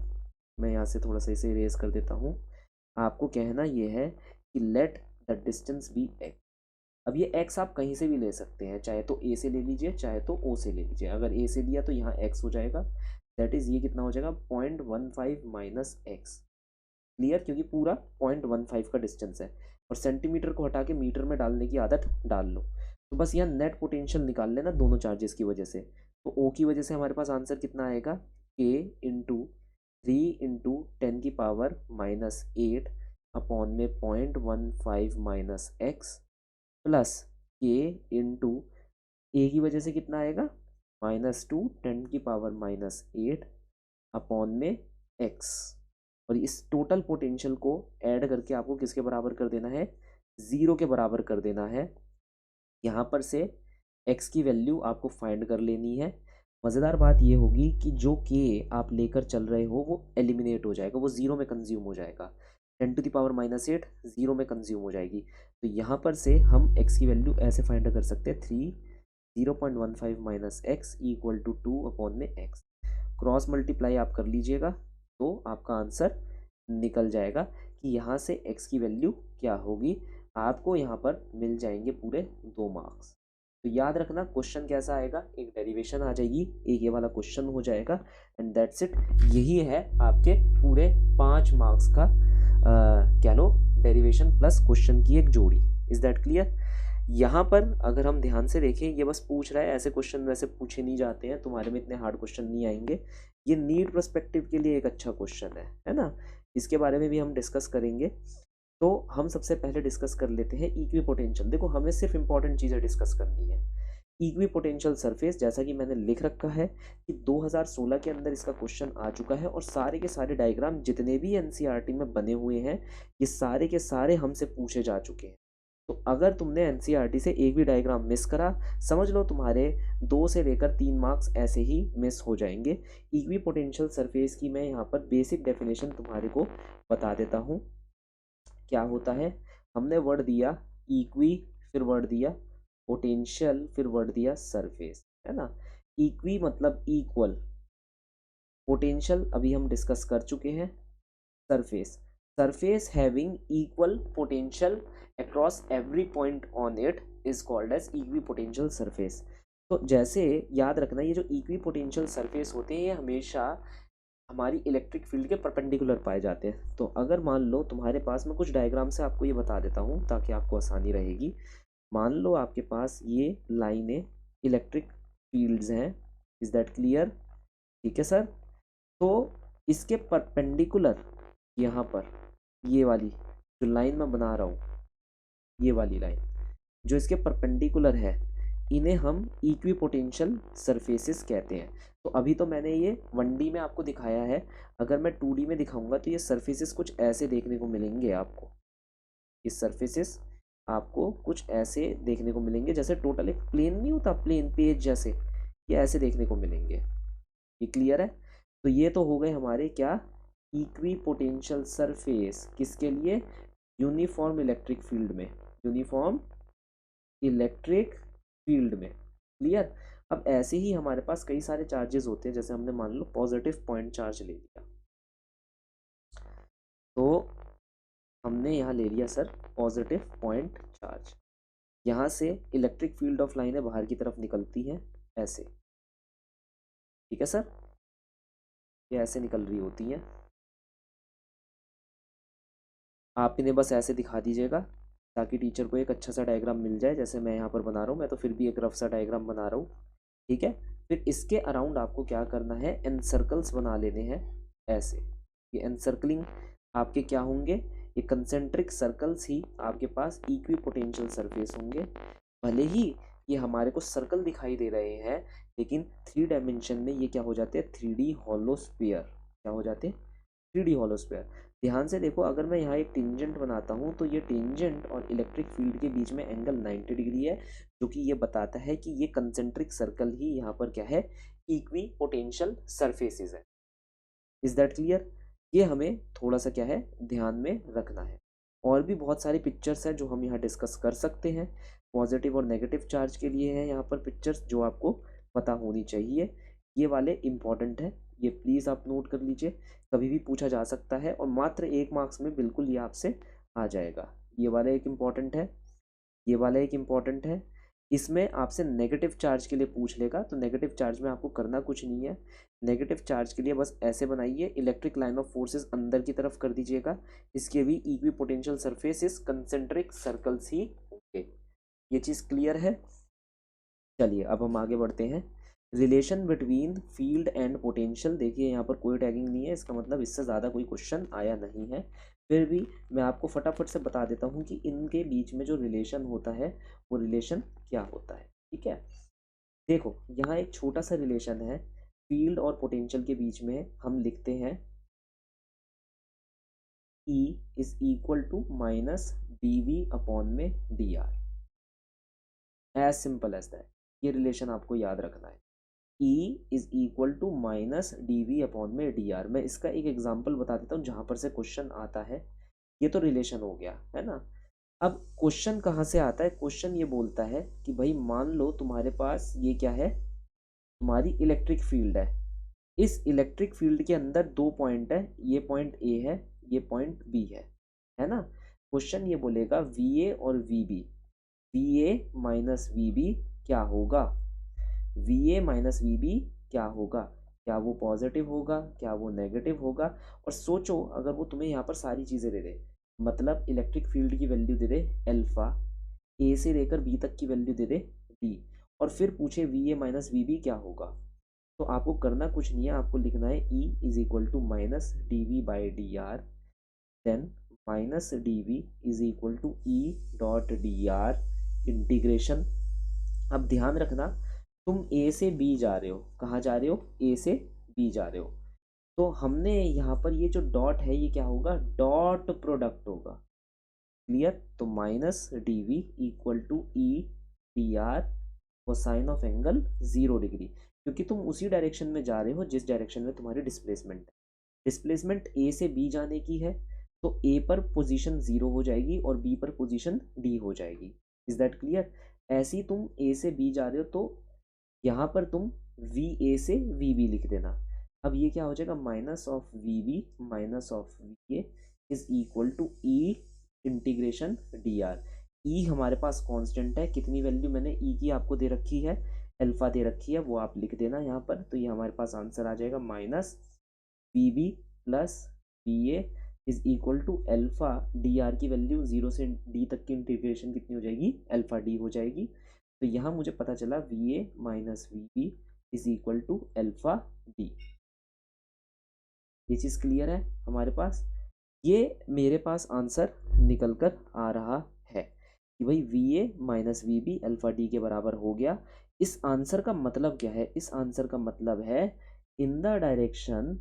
मैं यहाँ से थोड़ा सा इसे इरेज कर देता हूँ, आपको कहना ये है कि let the distance be x. अब ये एक्स आप कहीं से भी ले सकते हैं, चाहे तो ए से ले लीजिए चाहे तो ओ से ले लीजिए। अगर ए से लिया तो यहाँ एक्स हो जाएगा, दैट इज़ ये कितना हो जाएगा 0.15 माइनस एक्स। क्लियर? क्योंकि पूरा 0.15 का डिस्टेंस है, और सेंटीमीटर को हटा के मीटर में डालने की आदत डाल लो। तो बस यहाँ नेट पोटेंशियल निकाल लेना दोनों चार्जेस की वजह से। तो ओ की वजह से हमारे पास आंसर कितना आएगा, के इंटू 3 × 10⁻8 अपॉन में 0.15 माइनस एक्स प्लस के इंटू ए की वजह से कितना आएगा -2 10⁻8 अपॉन में एक्स। और इस टोटल पोटेंशियल को ऐड करके आपको किसके बराबर कर देना है, 0 के बराबर कर देना है। यहाँ पर से x की वैल्यू आपको फाइंड कर लेनी है। मज़ेदार बात ये होगी कि जो k आप लेकर चल रहे हो वो एलिमिनेट हो जाएगा, वो 0 में कंज्यूम हो जाएगा, 10⁻8 0 में कंज्यूम हो जाएगी। तो यहाँ पर से हम x की वैल्यू ऐसे फाइंड कर सकते हैं, 0.15 minus x equal to 2 upon में x। क्रॉस मल्टीप्लाई आप कर लीजिएगा तो आपका आंसर निकल जाएगा कि यहाँ से x की वैल्यू क्या होगी, आपको यहाँ पर मिल जाएंगे पूरे 2 मार्क्स। तो याद रखना क्वेश्चन कैसा आएगा, एक डेरिवेशन आ जाएगी, एक ये वाला क्वेश्चन हो जाएगा, एंड दैट्स इट। यही है आपके पूरे 5 मार्क्स का क्या लो डेरिवेशन प्लस क्वेश्चन की एक जोड़ी। Is that clear? यहाँ पर अगर हम ध्यान से देखें, ये बस पूछ रहा है, ऐसे क्वेश्चन वैसे पूछे नहीं जाते हैं, तुम्हारे में इतने हार्ड क्वेश्चन नहीं आएंगे। ये नीट पर्सपेक्टिव के लिए एक अच्छा क्वेश्चन है ना, इसके बारे में भी हम डिस्कस करेंगे। तो हम सबसे पहले डिस्कस कर लेते हैं इक्वी पोटेंशियल। देखो हमें सिर्फ इंपॉर्टेंट चीज़ें डिस्कस करनी है। इक्वी पोटेंशियल सरफेस, जैसा कि मैंने लिख रखा है कि 2016 के अंदर इसका क्वेश्चन आ चुका है, और सारे के सारे डायग्राम जितने भी एनसीईआरटी में बने हुए हैं ये सारे के सारे हमसे पूछे जा चुके हैं। तो अगर तुमने एनसीईआरटी से एक भी डायग्राम मिस करा, समझ लो तुम्हारे 2 से लेकर 3 मार्क्स ऐसे ही मिस हो जाएंगे। इक्वी पोटेंशियल सरफेस की मैं यहाँ पर बेसिक डेफिनेशन तुम्हारे को बता देता हूँ। क्या होता है, हमने वर्ड दिया इक्वी, फिर वर्ड दिया पोटेंशियल, फिर वर्ड दिया सरफेस, है ना। इक्वी मतलब इक्वल, पोटेंशियल अभी हम डिस्कस कर चुके हैं, surface, surface having equal potential across every point on it is called as equipotential surface. तो जैसे याद रखना, ये जो इक्वी पोटेंशियल सरफेस होते हैं ये हमेशा हमारी इलेक्ट्रिक फील्ड के परपेंडिकुलर पाए जाते हैं। तो अगर मान लो तुम्हारे पास, मैं कुछ डायग्राम से आपको ये बता देता हूँ ताकि आपको आसानी रहेगी। मान लो आपके पास ये लाइनें इलेक्ट्रिक फील्ड्स हैं, इज दैट क्लियर? ठीक है सर। तो इसके परपेंडिकुलर यहाँ पर ये वाली जो लाइन मैं बना रहा हूँ, ये वाली लाइन जो इसके परपेंडिकुलर है, इन्हें हम इक्वी पोटेंशियल सरफेसेस कहते हैं। तो अभी तो मैंने ये 1D में आपको दिखाया है, अगर मैं 2D में दिखाऊंगा तो ये सरफेसेस कुछ ऐसे देखने को मिलेंगे आपको। ये सरफेसेस आपको कुछ ऐसे देखने को मिलेंगे, जैसे टोटल एक प्लेन नहीं होता, प्लेन पेज जैसे, ये ऐसे देखने को मिलेंगे। ये क्लियर है? तो ये तो हो गए हमारे क्या, इक्वी पोटेंशियल सरफेस। किसके लिए? यूनिफॉर्म इलेक्ट्रिक फील्ड में, यूनिफॉर्म इलेक्ट्रिक फील्ड में। क्लियर? अब ऐसे ही हमारे पास कई सारे चार्जेस होते हैं, जैसे हमने मान लो पॉजिटिव पॉइंट चार्ज ले लिया, तो हमने यहाँ ले लिया सर पॉजिटिव पॉइंट चार्ज। यहाँ से इलेक्ट्रिक फील्ड ऑफ लाइनें बाहर की तरफ निकलती हैं ऐसे। ठीक है सर, ये ऐसे निकल रही होती हैं। आप इन्हें बस ऐसे दिखा दीजिएगा ताकि टीचर को एक अच्छा सा डायग्राम मिल जाए, जैसे मैं यहाँ पर बना रहा हूँ। मैं तो फिर भी एक रफ सा डायग्राम बना रहा हूँ। ठीक है, फिर इसके अराउंड आपको क्या करना है, एन सर्कल्स बना लेने हैं ऐसे। ये एनसर्कलिंग आपके क्या होंगे, ये कंसेंट्रिक सर्कल्स ही आपके पास इक्वी पोटेंशियल सरफेस होंगे। भले ही ये हमारे को सर्कल दिखाई दे रहे हैं, लेकिन 3 डायमेंशन में ये क्या हो जाते हैं, 3D हॉलो स्फीयर। क्या हो जाते हैं? 3D hollow sphere. ध्यान से देखो, अगर मैं यहाँ एक टेंजेंट बनाता हूँ तो ये टेंजेंट और इलेक्ट्रिक फील्ड के बीच में एंगल 90 डिग्री है, जो कि ये बताता है कि ये कंसेंट्रिक सर्कल ही यहाँ पर क्या है, इक्वी पोटेंशियल सरफेसेस है। Is that clear? ये हमें थोड़ा सा क्या है, ध्यान में रखना है। और भी बहुत सारी पिक्चर्स हैं जो हम यहाँ डिस्कस कर सकते हैं। पॉजिटिव और नेगेटिव चार्ज के लिए है यहाँ पर पिक्चर्स जो आपको पता होनी चाहिए। ये वाले इम्पॉर्टेंट है, ये प्लीज़ आप नोट कर लीजिए, कभी भी पूछा जा सकता है और मात्र 1 मार्क्स में बिल्कुल ये आपसे आ जाएगा। ये वाला एक इम्पॉर्टेंट है, ये वाला एक इम्पॉर्टेंट है। इसमें आपसे नेगेटिव चार्ज के लिए पूछ लेगा, तो नेगेटिव चार्ज में आपको करना कुछ नहीं है। नेगेटिव चार्ज के लिए बस ऐसे बनाइए, इलेक्ट्रिक लाइन ऑफ फोर्सेस अंदर की तरफ कर दीजिएगा। इसके भी equipotential surfaces concentric circles ही होंगे। ये चीज़ क्लियर है? चलिए अब हम आगे बढ़ते हैं। Relation between field and potential. देखिए यहाँ पर कोई टैगिंग नहीं है, इसका मतलब इससे ज़्यादा कोई क्वेश्चन आया नहीं है। फिर भी मैं आपको फटाफट से बता देता हूँ कि इनके बीच में जो रिलेशन होता है वो रिलेशन क्या होता है। ठीक है, देखो यहाँ एक छोटा सा रिलेशन है फील्ड और पोटेंशियल के बीच में। हम लिखते हैं E is equal to minus dv upon में dr। As simple as that, ये रिलेशन आपको याद रखना है। E is equal to minus dv upon में dr। मैं इसका एक एग्जाम्पल बता देता हूँ जहाँ पर से क्वेश्चन आता है। ये तो रिलेशन हो गया है ना। अब क्वेश्चन कहाँ से आता है? क्वेश्चन ये बोलता है कि भाई मान लो तुम्हारे पास ये क्या है, तुम्हारी इलेक्ट्रिक फील्ड है। इस इलेक्ट्रिक फील्ड के अंदर 2 पॉइंट है, ये पॉइंट ए है, ये पॉइंट बी है ना। क्वेश्चन ये बोलेगा VA और VB, VA माइनस VB क्या होगा, VA माइनस VB क्या होगा, क्या वो पॉजिटिव होगा, क्या वो नेगेटिव होगा। और सोचो अगर वो तुम्हें यहाँ पर सारी चीज़ें दे दे, मतलब इलेक्ट्रिक फील्ड की वैल्यू दे दे अल्फा, ए से लेकर बी तक की वैल्यू दे दे डी, और फिर पूछे VA माइनस VB क्या होगा, तो आपको करना कुछ नहीं है, आपको लिखना है E is equal to minus DV by DR, then minus DV is equal to E dot DR integration. अब ध्यान रखना, तुम A से B जा रहे हो, कहाँ जा रहे हो, A से B जा रहे हो, तो हमने यहाँ पर ये जो डॉट है ये क्या होगा, डॉट प्रोडक्ट होगा। क्लियर? तो minus DV equal to E DR cosine of angle 0 degree, क्योंकि तुम उसी डायरेक्शन में जा रहे हो जिस डायरेक्शन में तुम्हारी डिस्प्लेसमेंट है। डिस्प्लेसमेंट A से B जाने की है, तो A पर पोजीशन 0 हो जाएगी और B पर पोजीशन D हो जाएगी। Is that clear? ऐसे ही तुम A से B जा रहे हो, तो यहाँ पर तुम VA से VB लिख देना। अब ये क्या हो जाएगा, minus of VB minus of VA is equal to E integration DR। E हमारे पास कांस्टेंट है, कितनी वैल्यू मैंने E की आपको दे रखी है, अल्फा दे रखी है वो आप लिख देना यहाँ पर। तो ये हमारे पास आंसर आ जाएगा minus V B plus V A is equal to alpha D R की वैल्यू 0 से डी तक की इंटीग्रेशन कितनी हो जाएगी, अल्फा डी हो जाएगी। तो यहाँ मुझे पता चला V A minus V B is equal to alpha D. ये चीज़ क्लियर है हमारे पास। ये मेरे पास आंसर निकल कर आ रहा है कि भाई V A minus V B alpha D के बराबर हो गया। इस आंसर का मतलब क्या है, इस आंसर का मतलब है in the direction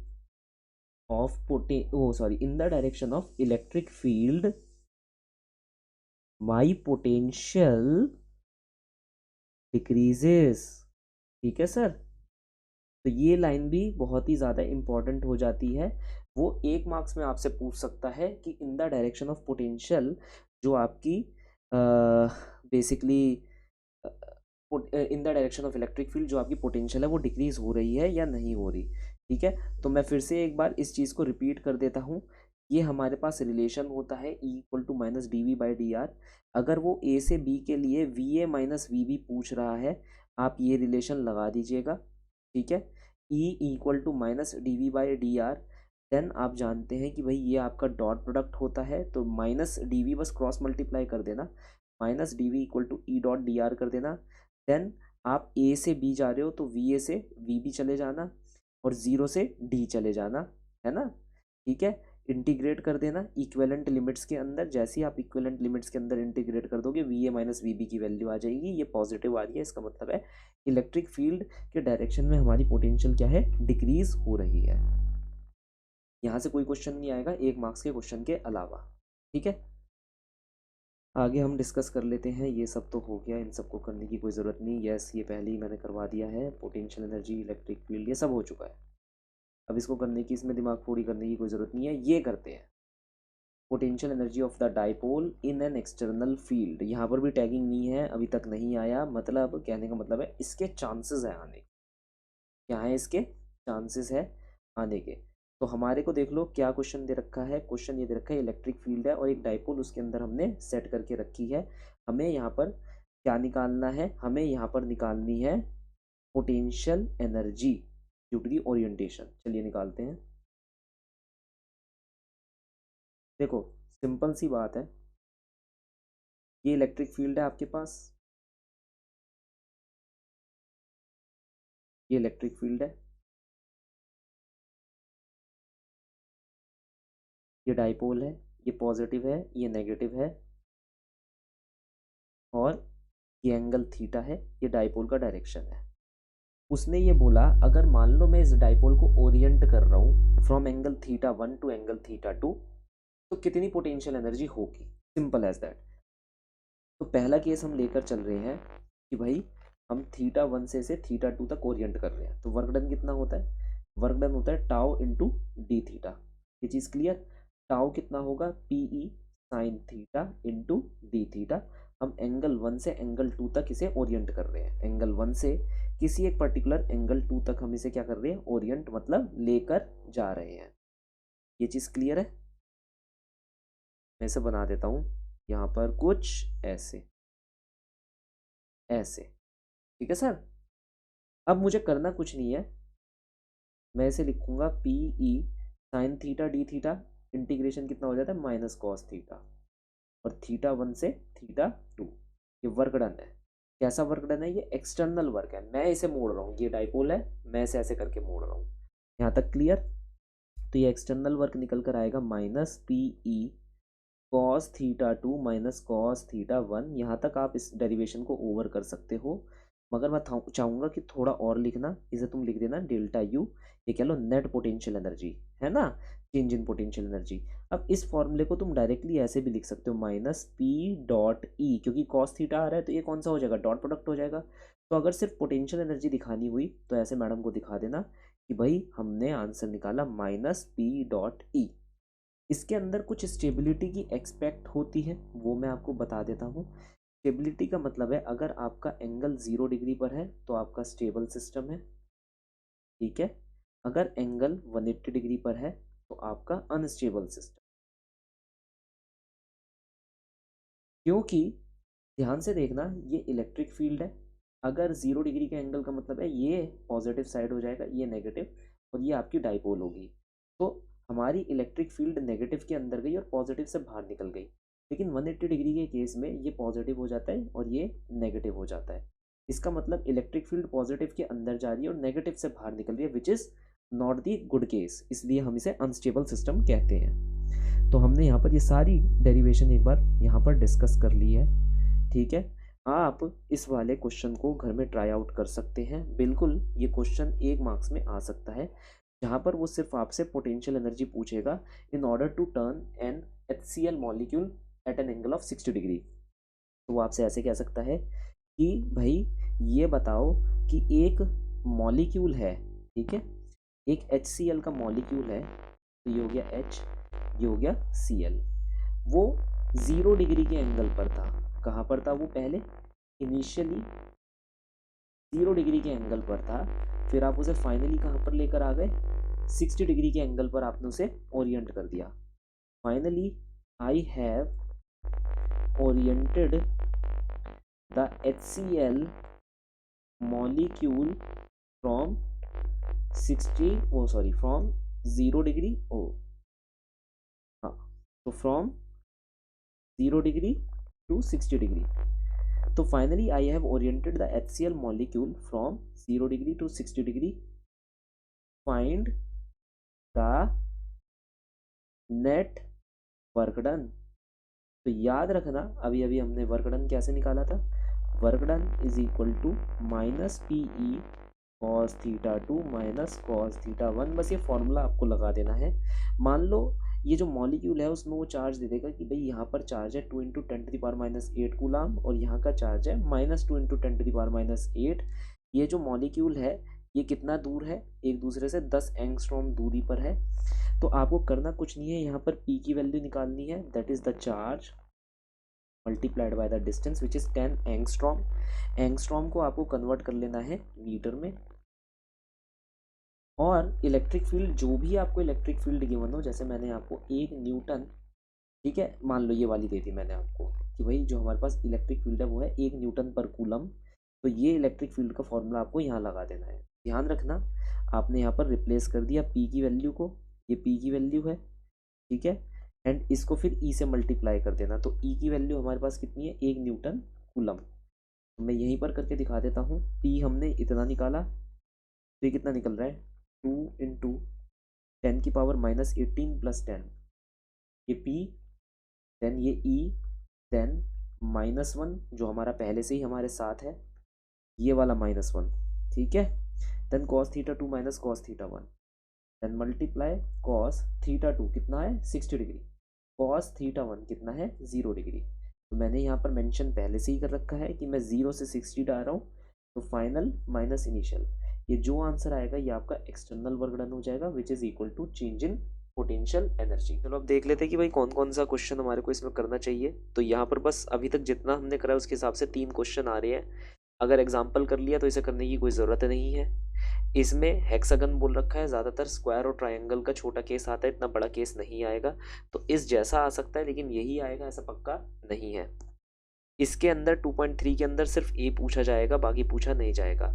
of in the direction of electric field my potential decreases. ठीक है सर। तो ये लाइन भी बहुत ही ज़्यादा इंपॉर्टेंट हो जाती है। वो 1 मार्क्स में आपसे पूछ सकता है कि in the direction of potential जो आपकी basically in the direction of electric field जो आपकी पोटेंशियल है वो डिक्रीज हो रही है या नहीं हो रही। ठीक है, तो मैं फिर से एक बार इस चीज़ को रिपीट कर देता हूँ। ये हमारे पास रिलेशन होता है E equal to minus D V by D R. अगर वो A से B के लिए V A minus V B पूछ रहा है, आप ये रिलेशन लगा दीजिएगा। ठीक है, E equal to minus D V by D R. Then आप जानते हैं कि भाई ये आपका डॉट प्रोडक्ट होता है, तो माइनस डी वी बस क्रॉस मल्टीप्लाई कर देना, minus D V equal to E dot D R कर देना। देन आप ए से बी जा रहे हो तो वी ए से वी बी चले जाना और 0 से डी चले जाना, है ना। ठीक है, इंटीग्रेट कर देना इक्विवेलेंट लिमिट्स के अंदर। जैसे ही आप इक्विवेलेंट लिमिट्स के अंदर इंटीग्रेट कर दोगे V A minus V B की वैल्यू आ जाएगी। ये पॉजिटिव आ रही है, इसका मतलब है इलेक्ट्रिक फील्ड के डायरेक्शन में हमारी पोटेंशियल क्या है, डिक्रीज हो रही है। यहाँ से कोई क्वेश्चन नहीं आएगा 1 मार्क्स के क्वेश्चन के अलावा। ठीक है, आगे हम डिस्कस कर लेते हैं। ये सब तो हो गया, इन सबको करने की कोई ज़रूरत नहीं। यस, ये पहले ही मैंने करवा दिया है। पोटेंशियल एनर्जी, इलेक्ट्रिक फील्ड, ये सब हो चुका है। अब इसको करने की, इसमें दिमाग फोड़ी करने की कोई ज़रूरत नहीं है। ये करते हैं potential energy of the dipole in an external field. यहाँ पर भी टैगिंग नहीं है, अभी तक नहीं आया। मतलब कहने का मतलब है इसके चांसेस है आने के। क्या है इसके चांसेस है आने के। तो हमारे को देख लो क्या क्वेश्चन दे रखा है। क्वेश्चन ये दे रखा है इलेक्ट्रिक फील्ड है और एक डाइपोल उसके अंदर हमने सेट करके रखी है। हमें यहाँ पर क्या निकालना है, हमें यहाँ पर निकालनी है potential energy due to the orientation. चलिए निकालते हैं। देखो सिंपल सी बात है, ये इलेक्ट्रिक फील्ड है आपके पास, ये इलेक्ट्रिक फील्ड है, ये डाइपोल है, ये पॉजिटिव है, ये नेगेटिव है, और ये एंगल थीटा है, ये डाइपोल का डायरेक्शन है। उसने ये बोला अगर मान लो मैं इस डाइपोल को ओरिएंट कर रहा हूँ from angle theta 1 to angle theta 2, तो कितनी पोटेंशियल एनर्जी होगी। Simple as that. तो पहला केस हम लेकर चल रहे हैं कि भाई हम थीटा 1 से थीटा 2 तक ओरिएंट कर रहे हैं। तो वर्क डन कितना होता है, वर्क डन होता है टाउ इंटू डी थीटा। ये चीज़ क्लियर। टाउ कितना होगा, P E sine theta into D theta. हम एंगल 1 से एंगल 2 तक इसे ओरिएंट कर रहे हैं। एंगल 1 से किसी एक पर्टिकुलर एंगल 2 तक हम इसे क्या कर रहे हैं, ओरिएंट मतलब लेकर जा रहे हैं। ये चीज़ क्लियर है। मैं इसे बना देता हूँ यहाँ पर कुछ ऐसे ऐसे। ठीक है सर। अब मुझे करना कुछ नहीं है, मैं इसे लिखूंगा P E sine theta D theta. Integration कितना हो जाता है, माइनस कॉस थीटा, और थीटा 1 से थीटा 2। ये वर्क डन है। कैसा वर्क डन है, ये एक्सटर्नल वर्क है। मैं इसे मोड़ रहा हूँ, ये डाइपोल है, मैं इसे ऐसे करके मोड़ रहा हूँ। यहाँ तक क्लियर। तो ये एक्सटर्नल वर्क निकल कर आएगा minus P E cos theta 2 minus cos theta 1। यहाँ तक आप इस डेरिवेशन को ओवर कर सकते हो, मगर मैं चाहूँगा कि थोड़ा और लिखना। इसे तुम लिख देना डेल्टा यू, ये कह लो नेट पोटेंशियल एनर्जी, है ना, चेंज इन पोटेंशियल एनर्जी। अब इस फॉर्मूले को तुम डायरेक्टली ऐसे भी लिख सकते हो, माइनस पी डॉट ई, क्योंकि कॉस थीटा आ रहा है तो ये कौन सा हो जाएगा, डॉट प्रोडक्ट हो जाएगा। तो अगर सिर्फ पोटेंशियल एनर्जी दिखानी हुई तो ऐसे मैडम को दिखा देना कि भाई हमने आंसर निकाला माइनस पी डॉट ई। इसके अंदर कुछ स्टेबिलिटी की एक्सपेक्ट होती है, वो मैं आपको बता देता हूँ। स्टेबिलिटी का मतलब है अगर आपका एंगल 0 डिग्री पर है तो आपका स्टेबल सिस्टम है। ठीक है, अगर एंगल 180 डिग्री पर है तो आपका अनस्टेबल सिस्टम। क्योंकि ध्यान से देखना, ये इलेक्ट्रिक फील्ड है, अगर 0 डिग्री के एंगल का मतलब है ये पॉजिटिव साइड हो जाएगा, ये नेगेटिव, और ये आपकी डाइपोल होगी। तो हमारी इलेक्ट्रिक फील्ड नेगेटिव के अंदर गई और पॉजिटिव से बाहर निकल गई। लेकिन 180 डिग्री के केस में ये पॉजिटिव हो जाता है और ये नेगेटिव हो जाता है। इसका मतलब इलेक्ट्रिक फील्ड पॉजिटिव के अंदर जा रही है और नेगेटिव से बाहर निकल रही है, which is not the good case, इसलिए हम इसे अनस्टेबल सिस्टम कहते हैं। तो हमने यहाँ पर ये सारी डेरिवेशन एक बार यहाँ पर डिस्कस कर ली है। ठीक है, आप इस वाले क्वेश्चन को घर में ट्राई आउट कर सकते हैं। बिल्कुल ये क्वेश्चन 1 मार्क्स में आ सकता है, जहाँ पर वो सिर्फ आपसे पोटेंशियल एनर्जी पूछेगा in order to turn an HCl molecule at an angle of 60 degree. तो वो आपसे ऐसे कह सकता है कि भाई ये बताओ कि एक मॉलिक्यूल है, ठीक है, एक HCl का मॉलिक्यूल है, तो ये हो गया H, ये हो गया Cl। वो 0 डिग्री के एंगल पर था। कहाँ पर था वो? पहले इनिशियली 0 डिग्री के एंगल पर था, फिर आप उसे फाइनली कहाँ पर लेकर आ गए? 60 डिग्री के एंगल पर आपने उसे ओरिएंट कर दिया। Finally I have oriented the HCl molecule from 0 degree, हाँ, तो फ्रॉम 0 डिग्री टू 60 डिग्री। तो finally I have oriented the HCl molecule from 0 degree to 60 degree. Find the net work done. तो याद रखना, अभी अभी हमने वर्क डन कैसे निकाला था? Work done is equal to minus PE cos θ2 minus cos θ1। बस ये फॉर्मूला आपको लगा देना है। मान लो ये जो मॉलिक्यूल है उसमें वो चार्ज दे देगा कि भाई यहाँ पर चार्ज है 2 × 10⁻⁸ कूलाम और यहाँ का चार्ज है -2 × 10⁻8। ये जो मॉलिक्यूल है ये कितना दूर है एक दूसरे से? 10 एंगस्ट्रॉम दूरी पर है। तो आपको करना कुछ नहीं है, यहाँ पर P की वैल्यू निकालनी है, that is the charge multiplied by the distance which is 10 angstrom. Angstrom को आपको कन्वर्ट कर लेना है मीटर में। और इलेक्ट्रिक फील्ड, जो भी आपको इलेक्ट्रिक फील्ड गिवन हो, जैसे मैंने आपको 1 न्यूटन, ठीक है, मान लो ये वाली दे दी मैंने आपको कि भाई जो हमारे पास इलेक्ट्रिक फील्ड है वो है 1 न्यूटन पर कूलम, तो ये इलेक्ट्रिक फील्ड का फॉर्मूला आपको यहाँ लगा देना है। ध्यान रखना, आपने यहाँ पर रिप्लेस कर दिया P की वैल्यू को, ये P की वैल्यू है, ठीक है, एंड इसको फिर E से मल्टीप्लाई कर देना। तो E की वैल्यू हमारे पास कितनी है? 1 न्यूटन कूलम। मैं यहीं पर करके दिखा देता हूँ। P हमने इतना निकाला, तो ये कितना निकल रहा है? 2 × 10⁻−18 + 10, ये P, देन ये E, देन -1 जो हमारा पहले से ही हमारे साथ है, ये वाला -1, ठीक है, then cos θ2 minus cos θ1, then multiply cos θ2 कितना है? 60 डिग्री, cos θ1 कितना है? 0 डिग्री। तो मैंने यहाँ पर मेंशन पहले से ही कर रखा है कि मैं 0 से 60 डाल रहा हूँ, तो फाइनल माइनस इनिशियल, ये जो आंसर आएगा ये आपका एक्सटर्नल वर्क डन हो जाएगा which is equal to change in potential energy. चलो अब देख लेते हैं कि भाई कौन कौन सा क्वेश्चन हमारे को इसमें करना चाहिए। तो यहाँ पर बस अभी तक जितना हमने करा है उसके हिसाब से 3 क्वेश्चन आ रहे हैं। अगर एग्जाम्पल कर लिया तो इसे करने की कोई ज़रूरत नहीं है। इसमें हेक्सागन बोल रखा है, ज़्यादातर स्क्वायर और ट्रायंगल का छोटा केस आता है, इतना बड़ा केस नहीं आएगा। तो इस जैसा आ सकता है लेकिन यही आएगा ऐसा पक्का नहीं है। इसके अंदर 2.3 के अंदर सिर्फ ए पूछा जाएगा, बाकी पूछा नहीं जाएगा।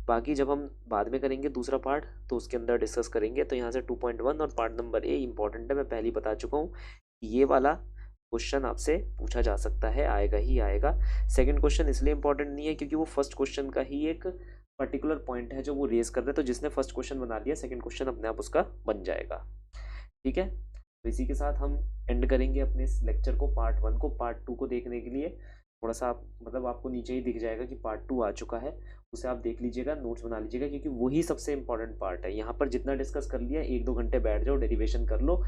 बाकी जब हम बाद में करेंगे दूसरा पार्ट तो उसके अंदर डिस्कस करेंगे। तो यहाँ से 2.1 और पार्ट नंबर ए इंपॉर्टेंट है, मैं पहले ही बता चुका हूँ। ये वाला क्वेश्चन आपसे पूछा जा सकता है, आएगा ही आएगा। सेकंड क्वेश्चन इसलिए इंपॉर्टेंट नहीं है क्योंकि वो फर्स्ट क्वेश्चन का ही एक पर्टिकुलर पॉइंट है जो वो रेज कर रहे हैं। तो जिसने फर्स्ट क्वेश्चन बना लिया सेकंड क्वेश्चन अपने आप उसका बन जाएगा। ठीक है, तो इसी के साथ हम एंड करेंगे अपने इस लेक्चर को, पार्ट 1 को। पार्ट 2 को देखने के लिए थोड़ा सा आप मतलब आपको नीचे ही दिख जाएगा कि पार्ट 2 आ चुका है, उसे आप देख लीजिएगा, नोट्स बना लीजिएगा, क्योंकि वही सबसे इंपॉर्टेंट पार्ट है। यहाँ पर जितना डिस्कस कर लिया 1-2 घंटे बैठ जाओ, डेरिवेशन कर लो,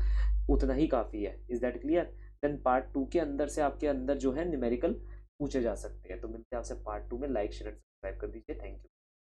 उतना ही काफ़ी है। Is that clear? Then part 2 के अंदर से आपके अंदर जो है न्यूमेरिकल पूछे जा सकते हैं। तो मिलते हैं आपसे पार्ट 2 में। लाइक शेयर सब्सक्राइब कर दीजिए। Thank you.